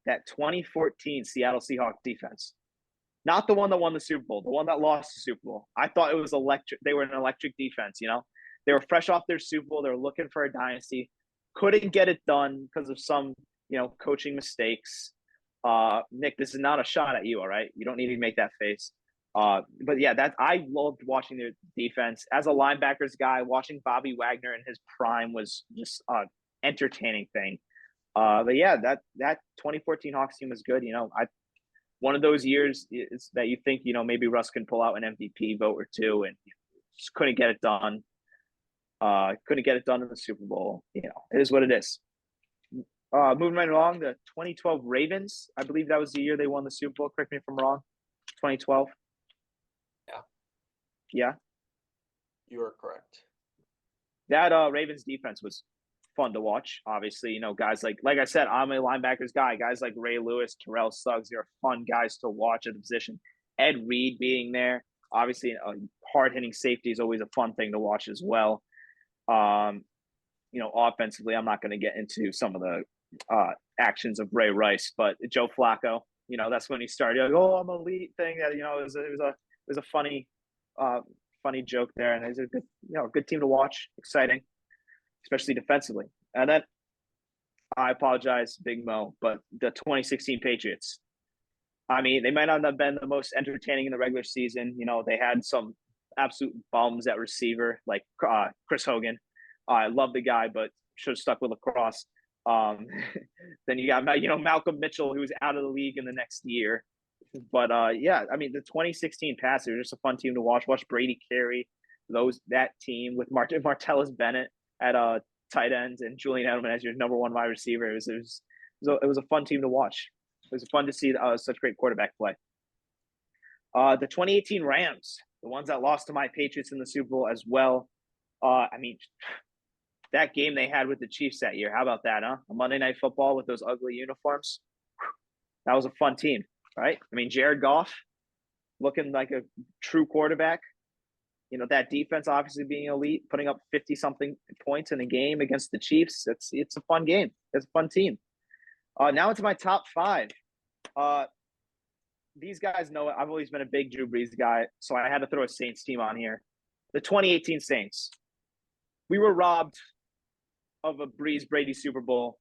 that 2014 Seattle Seahawks defense. Not the one that won the Super Bowl, the one that lost the Super Bowl. I thought it was electric. They were an electric defense, They were fresh off their Super Bowl. They were looking for a dynasty. Couldn't get it done because of some, coaching mistakes. Nick, this is not a shot at you, all right? You don't need to make that face. But yeah, I loved watching their defense. As a linebackers guy, watching Bobby Wagner in his prime was just an entertaining thing. But yeah, that 2014 Hawks team was good. One of those years is that you think, maybe Russ can pull out an MVP vote or two, and just couldn't get it done. Couldn't get it done in the Super Bowl. It is what it is. Moving right along, the 2012 Ravens. I believe that was the year they won the Super Bowl. Correct me if I'm wrong. 2012. Yeah. Yeah. You are correct. that Ravens defense was fun to watch. Obviously, you know, guys like I said, I'm a linebackers guy. Guys like Ray Lewis, Terrell Suggs, they're fun guys to watch at the position. Ed Reed being there, obviously, a hard hitting safety is always a fun thing to watch as well. You know, offensively, I'm not going to get into some of the actions of Ray Rice, but Joe Flacco, you know, that's when he started. Like, oh, I'm elite thing. That, you know, it was a funny joke there, and it's a good, you know, good team to watch. Exciting, especially defensively. And then I apologize, Big Mo, but the 2016 Patriots. I mean, they might not have been the most entertaining in the regular season. You know, they had some absolute bums at receiver, like Chris Hogan. I love the guy, but should have stuck with lacrosse. Then you got, you know, Malcolm Mitchell, who was out of the league in the next year. But yeah, I mean, the 2016 Pats are just a fun team to watch. Watch Brady carry that team with Martellus Bennett at tight ends and Julian Edelman as your number one wide receiver. It was a fun team to watch. It was fun to see such great quarterback play. The 2018 Rams, the ones that lost to my Patriots in the Super Bowl as well. I mean, that game they had with the Chiefs that year. How about that, huh? A Monday Night Football with those ugly uniforms. That was a fun team, right? I mean, Jared Goff looking like a true quarterback. You know, that defense obviously being elite, putting up 50-something points in a game against the Chiefs. It's a fun game. It's a fun team. Now into my top 5. These guys know it. I've always been a big Drew Brees guy, so I had to throw a Saints team on here. The 2018 Saints. We were robbed of a Brees-Brady Super Bowl.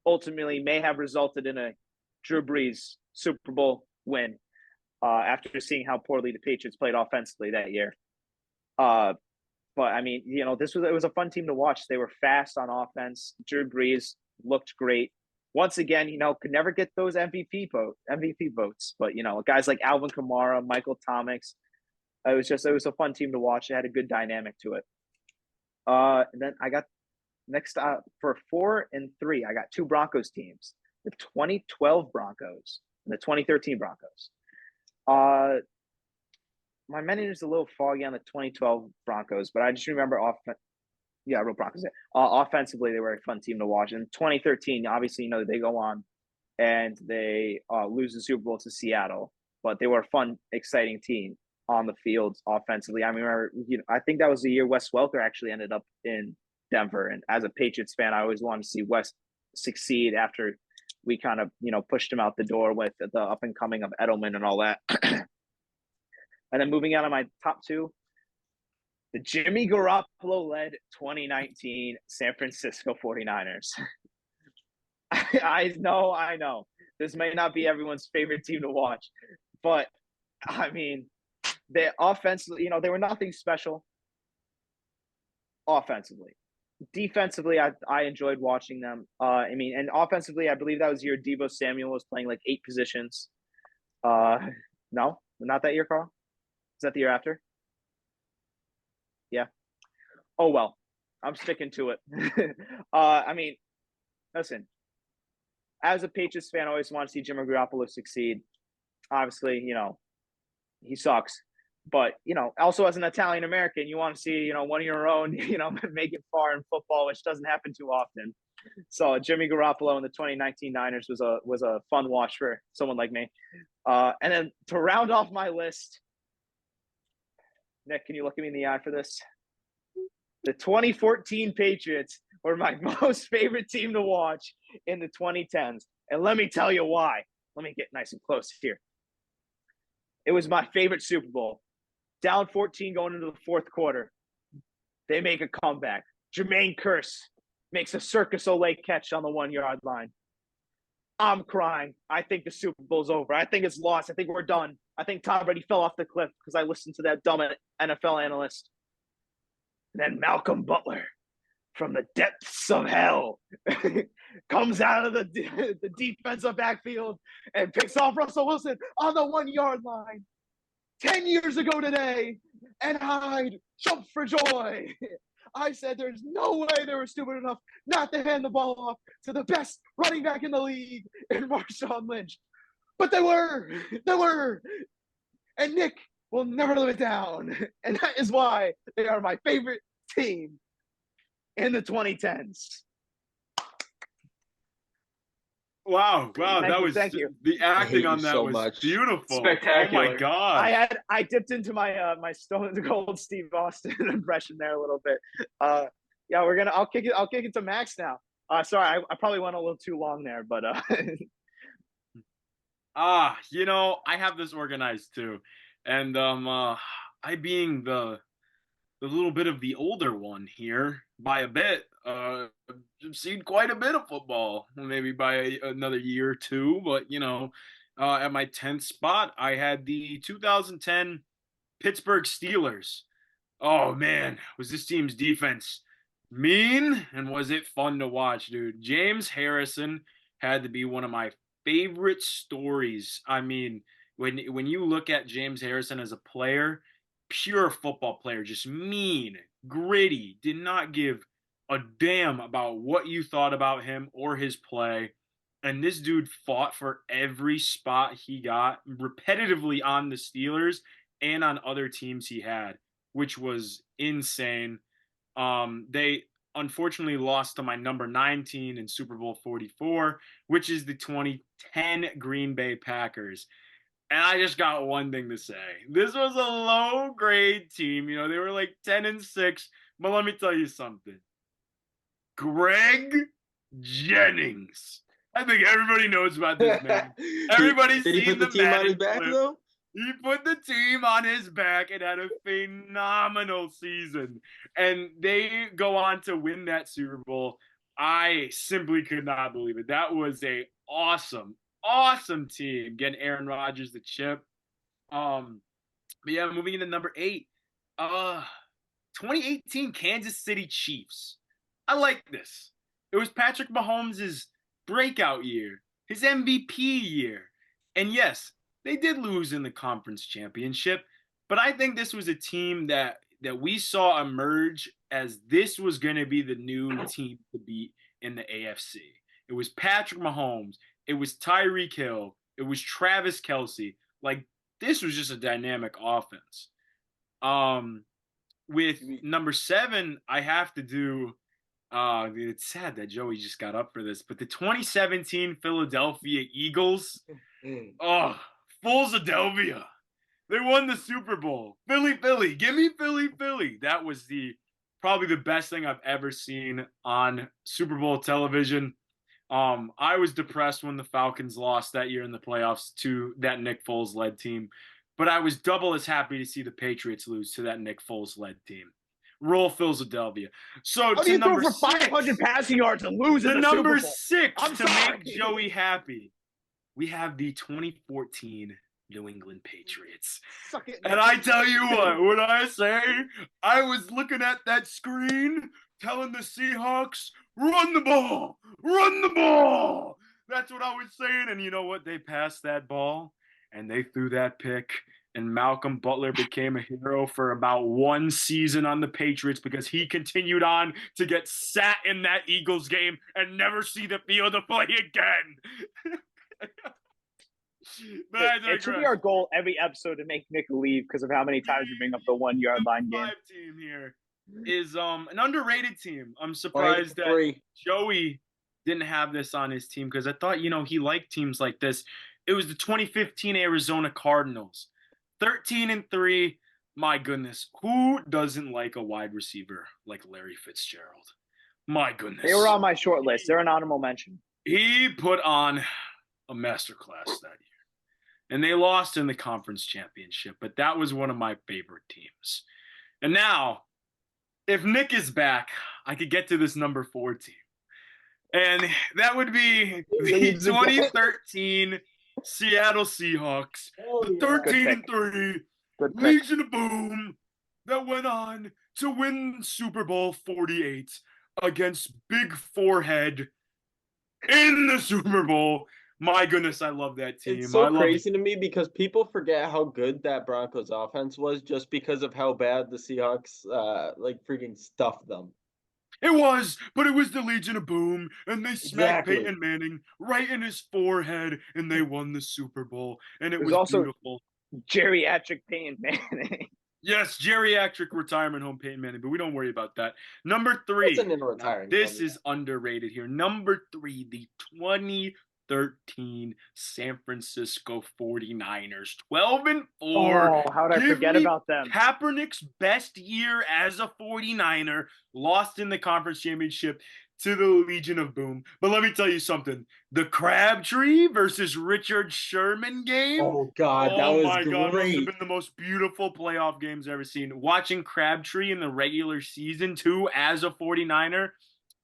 Ultimately may have resulted in a Drew Brees Super Bowl win after seeing how poorly the Patriots played offensively that year. But I mean, you know, it was a fun team to watch. They were fast on offense. Drew Brees looked great. Once again, you know, could never get those MVP votes. But, you know, guys like Alvin Kamara, Michael Thomas, it was a fun team to watch. It had a good dynamic to it. And then I got next for 4 and 3, I got 2 Broncos teams, the 2012 Broncos and the 2013 Broncos. My memory is a little foggy on the 2012 Broncos, but I just remember real Broncos. Offensively, they were a fun team to watch. In 2013, obviously, you know, they go on and they lose the Super Bowl to Seattle, but they were a fun, exciting team on the field offensively. I remember, you know, I think that was the year Wes Welker actually ended up in Denver. And as a Patriots fan, I always wanted to see Wes succeed after we kind of, you know, pushed him out the door with the up and coming of Edelman and all that. And then moving on to my top 2, the Jimmy Garoppolo-led 2019 San Francisco 49ers. I know. This may not be everyone's favorite team to watch, but I mean, they offensively, you know, they were nothing special offensively. Defensively, I enjoyed watching them. I mean, and offensively, I believe that was year Deebo Samuel was playing like 8 positions. No, not that year, Carl. Is that the year after? Yeah. Oh, well, I'm sticking to it. I mean, listen, as a Patriots fan, I always want to see Jimmy Garoppolo succeed. Obviously, you know, he sucks. But, you know, also as an Italian American, you want to see, you know, one of your own, you know, make it far in football, which doesn't happen too often. So Jimmy Garoppolo in the 2019 Niners was a fun watch for someone like me. And then to round off my list, Nick, can you look at me in the eye for this? The 2014 Patriots were my most favorite team to watch in the 2010s. And let me tell you why. Let me get nice and close here. It was my favorite Super Bowl. Down 14 going into the fourth quarter. They make a comeback. Jermaine Kearse makes a Circus Olay catch on the 1-yard line. I'm crying. I think the Super Bowl's over. I think it's lost. I think we're done. I think Tom Brady fell off the cliff because I listened to that dumb NFL analyst. And then Malcolm Butler from the depths of hell comes out of the defensive backfield and picks off Russell Wilson on the 1-yard line. 10 years ago today, and I jumped for joy. I said there's no way they were stupid enough not to hand the ball off to the best running back in the league in Marshawn Lynch. But they were. And Nick will never live it down. And that is why they are my favorite team. in the 2010s. Wow, Thank you. The acting on that was beautiful. Spectacular. Oh my gosh. I dipped into my my Stone Cold Steve Austin impression there a little bit. Yeah, I'll kick it to Max now. Sorry, I probably went a little too long there, but I have this organized too. And I being the little bit of the older one here by a bit, I've seen quite a bit of football, maybe by another year or two. But at my 10th spot, I had the 2010 Pittsburgh Steelers. Oh man, was this team's defense mean, and was it fun to watch, dude? James Harrison had to be one of my favorite stories. I mean, when you look at James Harrison as a player, pure football player, just mean, gritty, did not give a damn about what you thought about him or his play. And this dude fought for every spot he got repetitively on the Steelers and on other teams he had, which was insane. They unfortunately lost to my number 19 in Super Bowl 44, which is the 2010 Green Bay Packers. And I just got one thing to say. This was a low grade team. They were like 10-6. But let me tell you something. Greg Jennings. I think everybody knows about this man. Everybody's Did he seen put the team on his back, clip. though? He put the team on his back and had a phenomenal season. And they go on to win that Super Bowl. I simply could not believe it. That was a awesome team. Getting Aaron Rodgers the chip. But yeah, moving into number 8. 2018 Kansas City Chiefs. I like this. It was Patrick Mahomes' breakout year, his MVP year. And yes, they did lose in the conference championship, but I think this was a team that we saw emerge as this was going to be the new team to beat in the AFC. It was Patrick Mahomes. It was Tyreek Hill. It was Travis Kelce. Like, this was just a dynamic offense. With number 7, I have to do it's sad that Joey just got up for this, but the 2017 Philadelphia Eagles. Oh, Philadelphia. They won the Super Bowl. Philly. Give me Philly. That was probably the best thing I've ever seen on Super Bowl television. I was depressed when the Falcons lost that year in the playoffs to that Nick Foles led team, but I was double as happy to see the Patriots lose to that Nick Foles led team. Roll Philadelphia. So to number 500 passing yards and lose the in the number Super Bowl. 6 to make Joey happy. We have the 2014 New England Patriots. Suck it. And I tell you what I say, I was looking at that screen telling the Seahawks, run the ball. That's what I was saying. And you know what? They passed that ball and they threw that pick. And Malcolm Butler became a hero for about one season on the Patriots because he continued on to get sat in that Eagles game and never see the field of play again. It should be our goal every episode to make Nick leave because of how many times we bring up the 1 yard line game. Team here is an underrated team. I'm surprised that Joey didn't have this on his team because I thought, he liked teams like this. It was the 2015 Arizona Cardinals. 13-3. My goodness, who doesn't like a wide receiver like Larry Fitzgerald? My goodness. They were on my short list. They're an honorable mention. He put on a masterclass that year. And they lost in the conference championship, but that was one of my favorite teams. And now, if Nick is back, I could get to this number 4 team. And that would be the 2013 Seattle Seahawks, the 13-3 Legion of Boom that went on to win Super Bowl 48 against Big Forehead in the Super Bowl. My goodness, I love that team. It's so crazy to me because people forget how good that Broncos offense was just because of how bad the Seahawks freaking stuffed them. It was, but it was the Legion of Boom, and they smacked Peyton Manning right in his forehead, and they won the Super Bowl, and it was also beautiful. Geriatric Peyton Manning. Yes, geriatric retirement home, Peyton Manning, but we don't worry about that. Number 3. Wasn't in retiring. This is underrated here. Number 3, the 2013 San Francisco 49ers. 12-4. Oh, how did I forget about them? Kaepernick's best year as a 49er, lost in the conference championship to the Legion of Boom. But let me tell you something. The Crabtree versus Richard Sherman game. Oh, God, that was my God, must have great. been the most beautiful playoff games I've ever seen. Watching Crabtree in the regular season, too, as a 49er,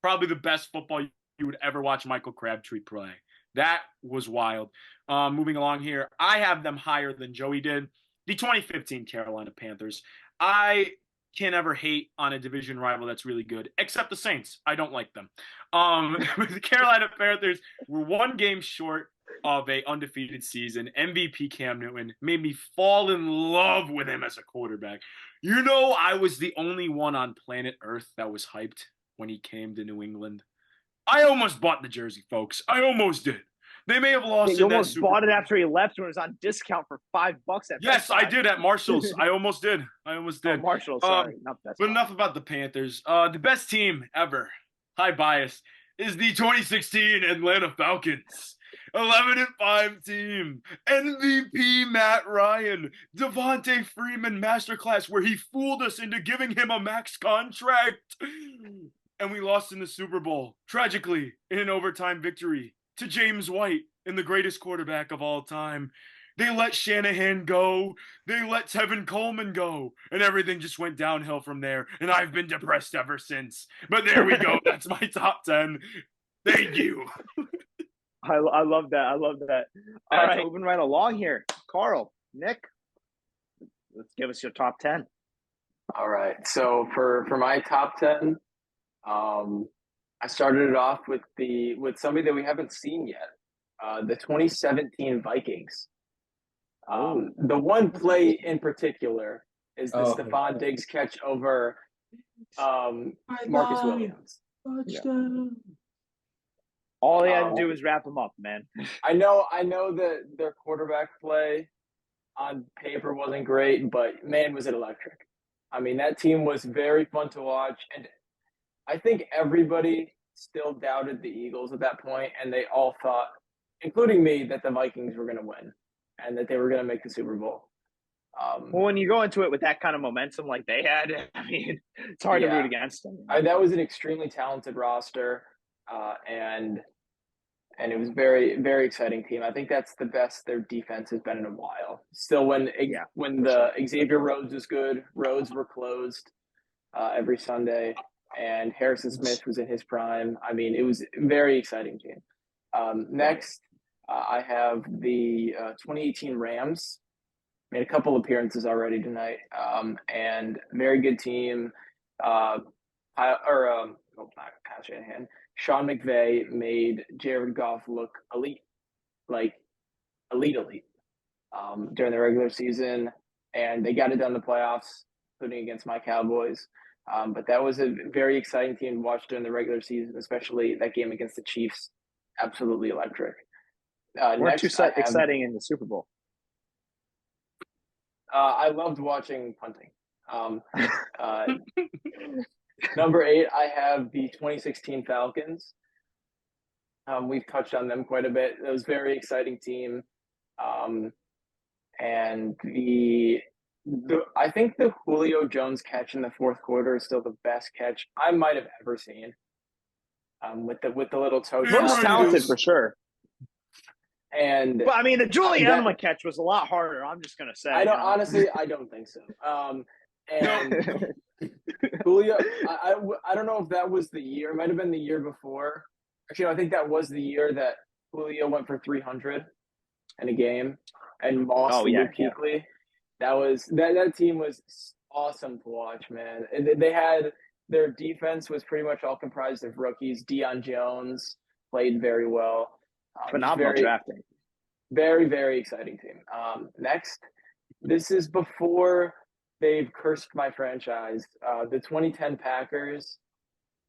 probably the best football you would ever watch Michael Crabtree play. That was wild. Moving along here, I have them higher than Joey did. The 2015 Carolina Panthers. I can't ever hate on a division rival that's really good, except the Saints. I don't like them. The Carolina Panthers were one game short of a undefeated season. MVP Cam Newton made me fall in love with him as a quarterback. You know, I was the only one on planet Earth that was hyped when he came to New England. I almost bought the jersey, folks. I almost did. They may have lost. You almost bought it after he left when it was on discount for $5 at Yes, I did at Marshalls. I almost did. Oh, Marshalls, sorry. Not Best But Buy. enough about the Panthers. The best team ever, high bias, is the 2016 Atlanta Falcons. 11-5 team. MVP Matt Ryan. Devontae Freeman masterclass where he fooled us into giving him a max contract. And we lost in the Super Bowl, tragically, in an overtime victory to James White and the greatest quarterback of all time. They let Shanahan go. They let Tevin Coleman go. And everything just went downhill from there. And I've been depressed ever since. But there we go. That's my top 10. Thank you. I love that. I love that. All right, moving right along here. Carl, Nick, let's give us your top 10. All right. So for my top 10, I started it off with somebody that we haven't seen yet, the 2017 Vikings. The one play in particular is the Stephon Diggs catch over Marcus Williams. All they had to do was wrap him up, man. I know that their quarterback play on paper wasn't great, but man, was it electric. I mean, that team was very fun to watch, and I think everybody still doubted the Eagles at that point, and they all thought, including me, that the Vikings were going to win and that they were going to make the Super Bowl. Well, when you go into it with that kind of momentum like they had, I mean, it's hard to root against them. That was an extremely talented roster, and it was very, very exciting team. I think that's the best their defense has been in a while. Still, when Xavier Rhodes was good, roads were closed every Sunday. And Harrison Smith was in his prime. I mean, it was a very exciting team. Next, I have the 2018 Rams. Made a couple appearances already tonight, and very good team. Kyle Shanahan. Sean McVay made Jared Goff look elite, like elite, during the regular season, and they got it done in the playoffs, including against my Cowboys. But that was a very exciting team to watch during the regular season, especially that game against the Chiefs. Absolutely electric. Weren't too exciting in the Super Bowl. I loved watching punting. Number 8, I have the 2016 Falcons. We've touched on them quite a bit. It was a very exciting team. And I think the Julio Jones catch in the fourth quarter is still the best catch I might have ever seen. With the little toe drop. Most talented for sure. But I mean, the Julian Edelman catch was a lot harder. I'm just gonna say. Honestly, I don't think so. And Julio, I don't know if that was the year. It might have been the year before. Actually, I think that was the year that Julio went for 300 in a game and Moss Kuechly. That team was awesome to watch, man. And they had their defense was pretty much all comprised of rookies. Deion Jones played very well. Phenomenal drafting. Very, very exciting team. Next, this is before they've cursed my franchise. The 2010 Packers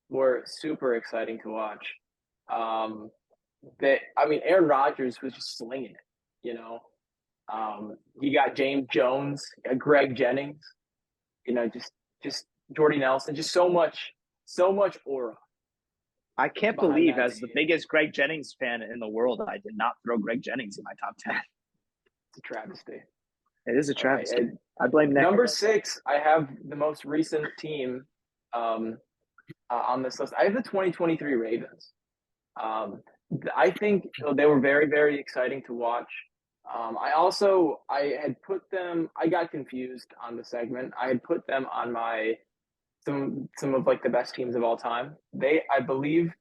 were super exciting to watch. Aaron Rodgers was just slinging it, you know. You got James Jones, you got Greg Jennings. just Jordy Nelson, just so much aura. I can't believe, as the biggest Greg Jennings fan in the world, I did not throw Greg Jennings in my top 10. It's a travesty. It is a travesty. I blame Nick. Number 6, I have the most recent team on this list. I have the 2023 Ravens. I think they were very, very exciting to watch. I had put them. I got confused on the segment. I had put them on my some of like the best teams of all time. They, I believe,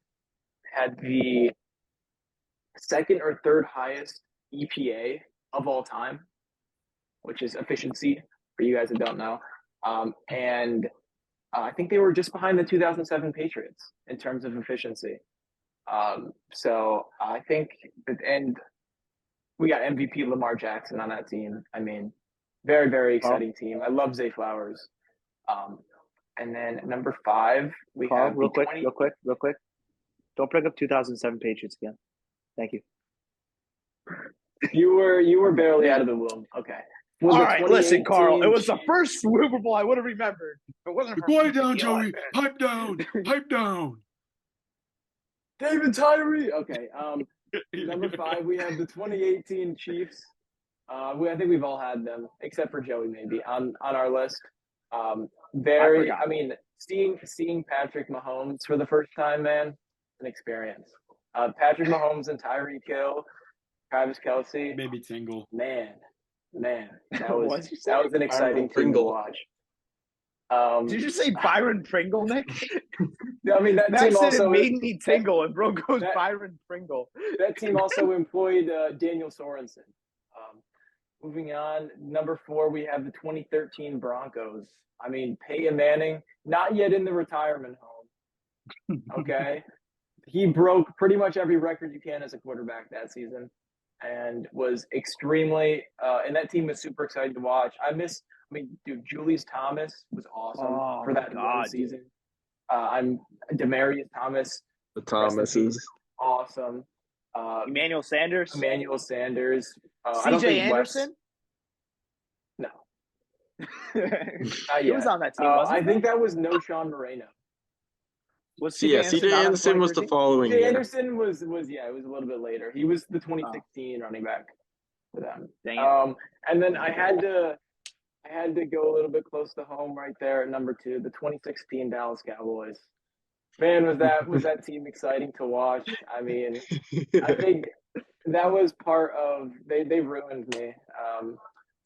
had the second or third highest EPA of all time, which is efficiency for you guys that don't know. And I think they were just behind the 2007 Patriots in terms of efficiency. So I think and we got MVP Lamar Jackson on that team. I mean, very, very exciting team. I love Zay Flowers. And then number 5, we have real quick. Don't bring up 2007 Patriots again. Thank you. You were barely out of the womb. Okay. All right, listen, Carl. It was the first Super Bowl I would have remembered. If it wasn't for Quiet down, Joey. Pipe down. Pipe down. David Tyree. Okay. Number 5, we have the 2018 Chiefs. I think we've all had them, except for Joey, maybe on our list. I mean, seeing Patrick Mahomes for the first time, man, an experience. Patrick Mahomes and Tyreek Hill, Travis Kelce, maybe Tingle. Man, that was an exciting thing to watch. Did you say Byron Pringle, Nick? I mean, that Max team said also it made me tingle, and bro goes Byron Pringle. That team also employed Daniel Sorensen. Moving on, number 4, we have the 2013 Broncos. I mean, Peyton Manning, not yet in the retirement home. Okay, he broke pretty much every record you can as a quarterback that season, and was extremely. And that team was super excited to watch. Dude, Julius Thomas was awesome for that one season. I'm Demarius Thomas. The Thomases. Awesome. Emmanuel Sanders. C.J. Anderson. No. He was on that team. I think that was no Sean Moreno. C.J. Anderson was the following year. Anderson was it was a little bit later. He was the 2016 running back for them. Dang it. And then I had to go a little bit close to home right there at number 2, the 2016 Dallas Cowboys. Man, was that team exciting to watch. I mean, I think that was part of they ruined me.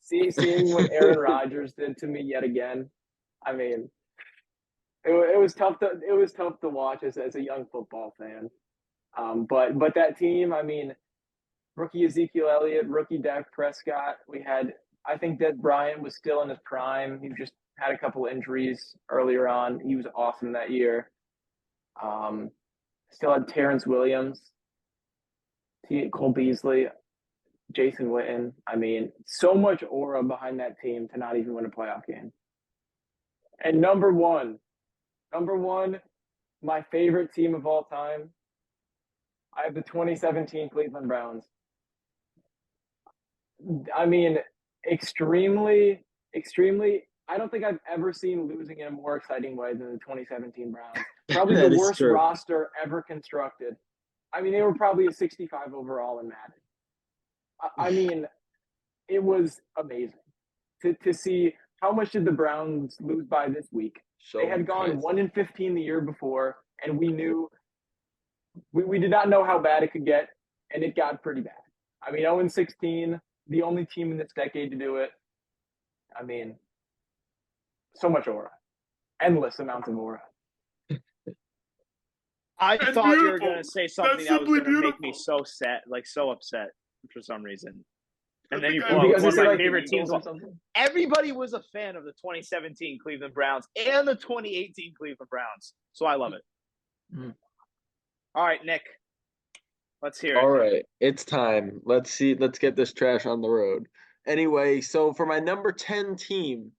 Seeing what Aaron Rodgers did to me yet again. I mean, it was tough to watch as a young football fan. But that team, I mean, rookie Ezekiel Elliott, rookie Dak Prescott. I think Des Bryant was still in his prime. He just had a couple injuries earlier on. He was awesome that year. Still had Terrence Williams, Cole Beasley, Jason Witten. I mean, so much aura behind that team to not even win a playoff game. And number one, my favorite team of all time, I have the 2017 Cleveland Browns. I mean, extremely, I don't think I've ever seen losing in a more exciting way than the 2017 Browns. Probably the worst roster ever constructed. I mean, they were probably a 65 overall in Madden. I mean, it was amazing to see how much did the Browns lose by this week. They had gone 1-15 the year before, and we knew we did not know how bad it could get, and it got pretty bad. I mean, 0-16, the only team in this decade to do it. I mean, so much aura. Endless amounts of aura. I That's thought beautiful. you were going to say something that was going to make me so upset for some reason. And then you pull out one of my favorite teams. Everybody was a fan of the 2017 Cleveland Browns and the 2018 Cleveland Browns. So I love it. Mm. All right, Nick. Let's hear it. All right, it's time. Let's get this trash on the road. Anyway, so for my number 10 team,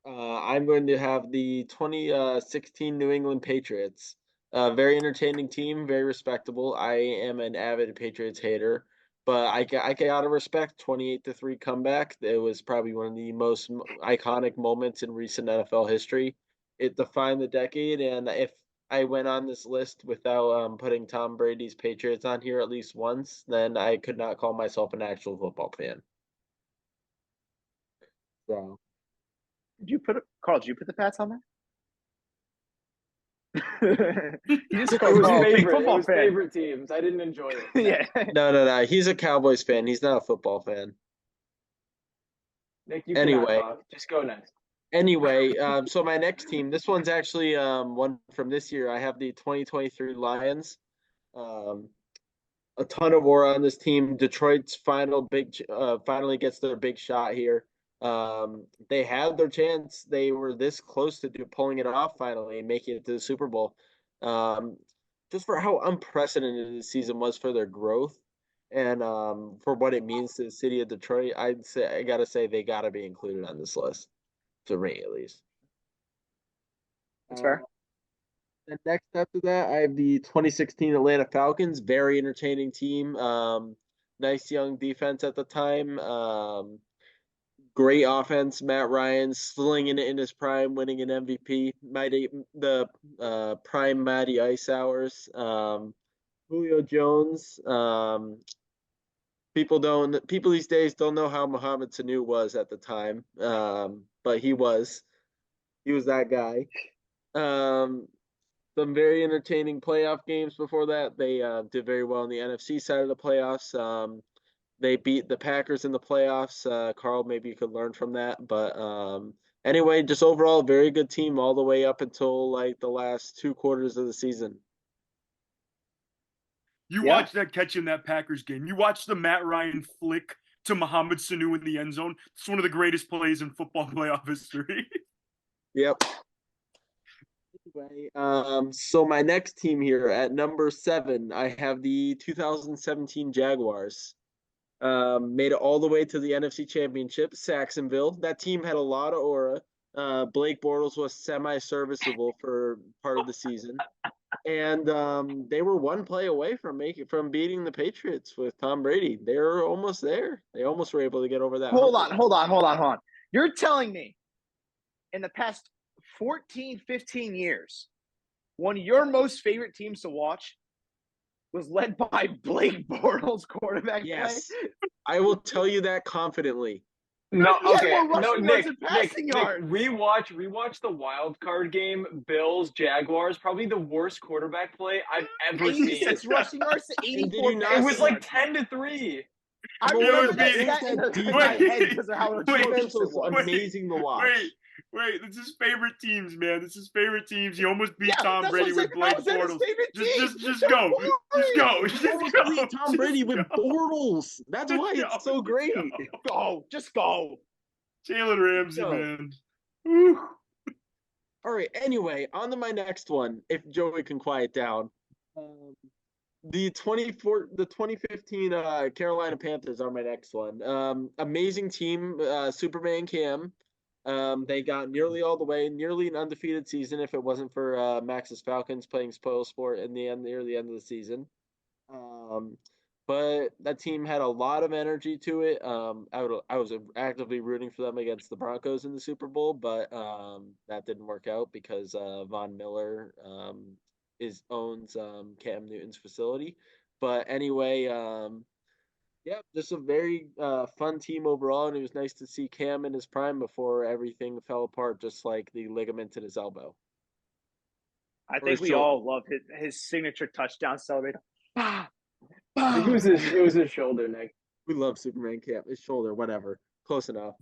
I'm going to have the 2016 New England Patriots. Very entertaining team, very respectable. I am an avid Patriots hater. but I gotta respect 28-3 comeback. It was probably one of the most iconic moments in recent NFL history. It defined the decade, and if I went on this list without putting Tom Brady's Patriots on here at least once, then I could not call myself an actual football fan. So, Carl? Did you put the Pats on there? You just It called was Carl a big favorite. It football was fan. favorite teams. I didn't enjoy it. Yeah. no. He's a Cowboys fan. He's not a football fan. Nick, you cannot Anyway, talk. Just go next. so my next team, this one's actually one from this year. I have the 2023 Lions. A ton of war on this team. Detroit's finally gets their big shot here. They had their chance. They were this close to pulling it off finally and making it to the Super Bowl. Just for how unprecedented the season was for their growth and for what it means to the city of Detroit, I gotta say they gotta be included on this list, to me at least. That's fair. And next after that, I have the 2016 Atlanta Falcons. Very entertaining team. Nice young defense at the time. Great offense. Matt Ryan slinging it in his prime, winning an MVP. The prime Matty Ice hours. Julio Jones. People these days don't know how Mohamed Sanu was at the time. But he was that guy. Some very entertaining playoff games before that. They did very well on the NFC side of the playoffs. They beat the Packers in the playoffs. Carl, maybe you could learn from that. But anyway, just overall, very good team all the way up until like the last 2 quarters of the season. You watched that catch in that Packers game. You watched the Matt Ryan flick to Mohamed Sanu in the end zone. It's one of the greatest plays in football playoff history. Yep. Anyway, so my next team here at number 7, I have the 2017 Jaguars. Made it all the way to the NFC Championship, Saxonville. That team had a lot of aura. Blake Bortles was semi-serviceable for part of the season, and they were one play away from beating the Patriots with Tom Brady. They were almost there. They almost were able to get over that. Hold on. You're telling me in the past 14, 15 years, one of your most favorite teams to watch was led by Blake Bortles quarterback play? I will tell you that confidently. No, okay. No, Nick, rewatch the wild card game, Bills, Jaguars, probably the worst quarterback play I've ever seen. 86 rushing yards to 84. It was like 10-3. I remember that in my head because of how defense was amazing to watch. Wait, this is favorite teams, man. This is favorite teams. You almost beat Tom Brady with Blake Bortles. Just go. You almost beat Tom Brady with Bortles. That's why it's so great. Just go. Jalen Ramsey, man. Woo. All right. Anyway, on to my next one. If Joey can quiet down. The 2015 Carolina Panthers are my next one. Amazing team. Superman Cam. They got nearly all the way, nearly an undefeated season if it wasn't for Max's Falcons playing spoilsport near the end of the season. But that team had a lot of energy to it. I was actively rooting for them against the Broncos in the Super Bowl, but that didn't work out because Von Miller owns Cam Newton's facility. But anyway, yeah, just a very fun team overall, and it was nice to see Cam in his prime before everything fell apart, just like the ligament in his elbow. I think we all love his signature touchdown celebrator. It was his shoulder, Nick. We love Superman Cam. His shoulder, whatever. Close enough.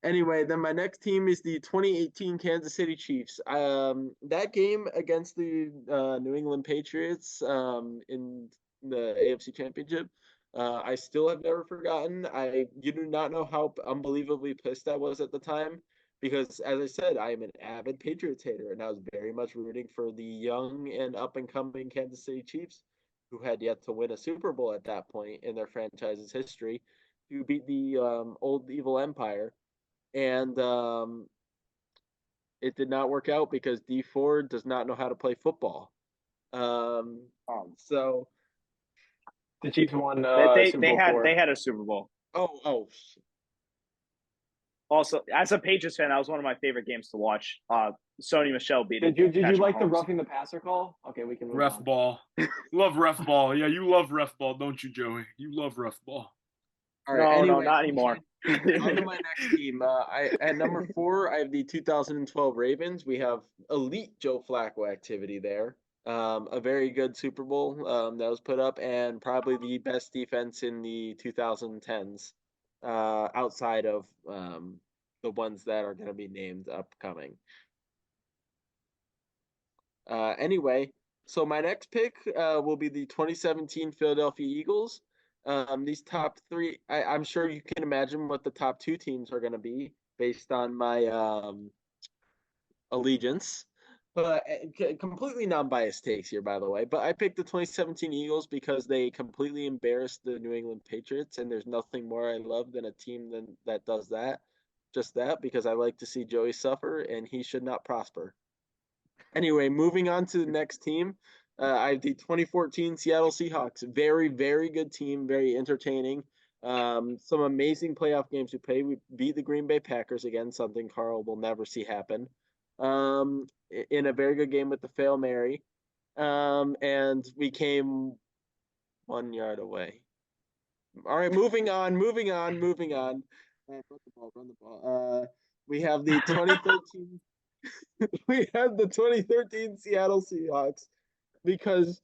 Anyway, then my next team is the 2018 Kansas City Chiefs. That game against the New England Patriots in the AFC Championship, I still have never forgotten. You do not know how unbelievably pissed I was at the time because, as I said, I am an avid Patriots hater, and I was very much rooting for the young and up-and-coming Kansas City Chiefs, who had yet to win a Super Bowl at that point in their franchise's history, to beat the old evil empire. And it did not work out because Dee Ford does not know how to play football. So The Chiefs won They Super Bowl IV. they had a Super Bowl. Oh. Also, as a Patriots fan, that was one of my favorite games to watch. Sony Michelle beating. Did you Patrick like the Mahomes. roughing the passer call? Okay, we can move Ref on. ball. Love ref ball. Yeah, you love ref ball, don't you, Joey? You love ref ball. All right. No, not anymore. On to my next team. At number 4, I have the 2012 Ravens. We have elite Joe Flacco activity there. A very good Super Bowl that was put up, and probably the best defense in the 2010s, outside of the ones that are going to be named upcoming. Anyway, so my next pick will be the 2017 Philadelphia Eagles. These top 3, I'm sure you can imagine what the top 2 teams are going to be based on my allegiance. But completely non-biased takes here, by the way. But I picked the 2017 Eagles because they completely embarrassed the New England Patriots, and there's nothing more I love than a team that does that. Just that, because I like to see Joey suffer, and he should not prosper. Anyway, moving on to the next team, I have the 2014 Seattle Seahawks. Very, very good team, very entertaining. Some amazing playoff games we played. We beat the Green Bay Packers again, something Carl will never see happen. In a very good game with the Fail Mary. And we came 1 yard away. All right, moving on. Run the ball. We have the 2013 we have the 2013 Seattle Seahawks because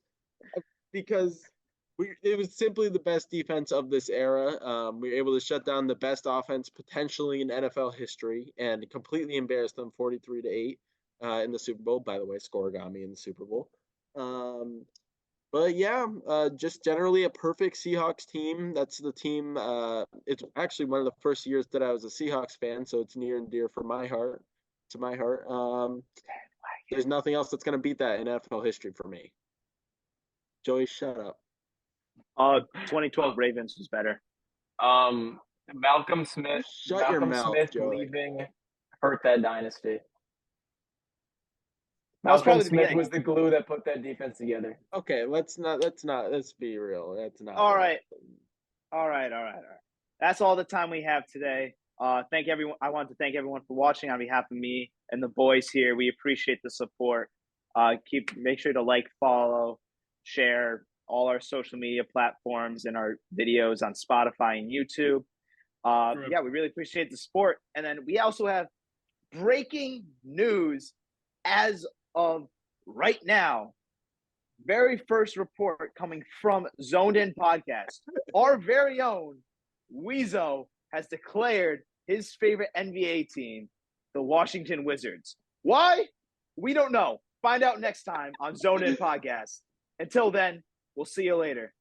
it was simply the best defense of this era. We were able to shut down the best offense potentially in NFL history and completely embarrassed them 43-8 in the Super Bowl. By the way, scoregami in the Super Bowl. But yeah, just generally a perfect Seahawks team. That's the team. It's actually one of the first years that I was a Seahawks fan, so it's near and dear to my heart. There's nothing else that's going to beat that in NFL history for me. Joey, shut up. 2012 Ravens was better. Malcolm Smith. Shut your mouth, Smith Joey. leaving hurt that dynasty. That was Malcolm probably the Smith beginning. was the glue that put that defense together. Okay, let's be real. That's not. All right. That's all the time we have today. Thank everyone. I want to thank everyone for watching on behalf of me and the boys here. We appreciate the support. Make sure to like, follow, share all our social media platforms and our videos on Spotify and YouTube. Yeah, we really appreciate the support. And then we also have breaking news as of right now. Very first report coming from Zoned In Podcast. Our very own Weezo has declared his favorite NBA team, the Washington Wizards. Why? We don't know. Find out next time on Zoned In Podcast. Until then, we'll see you later.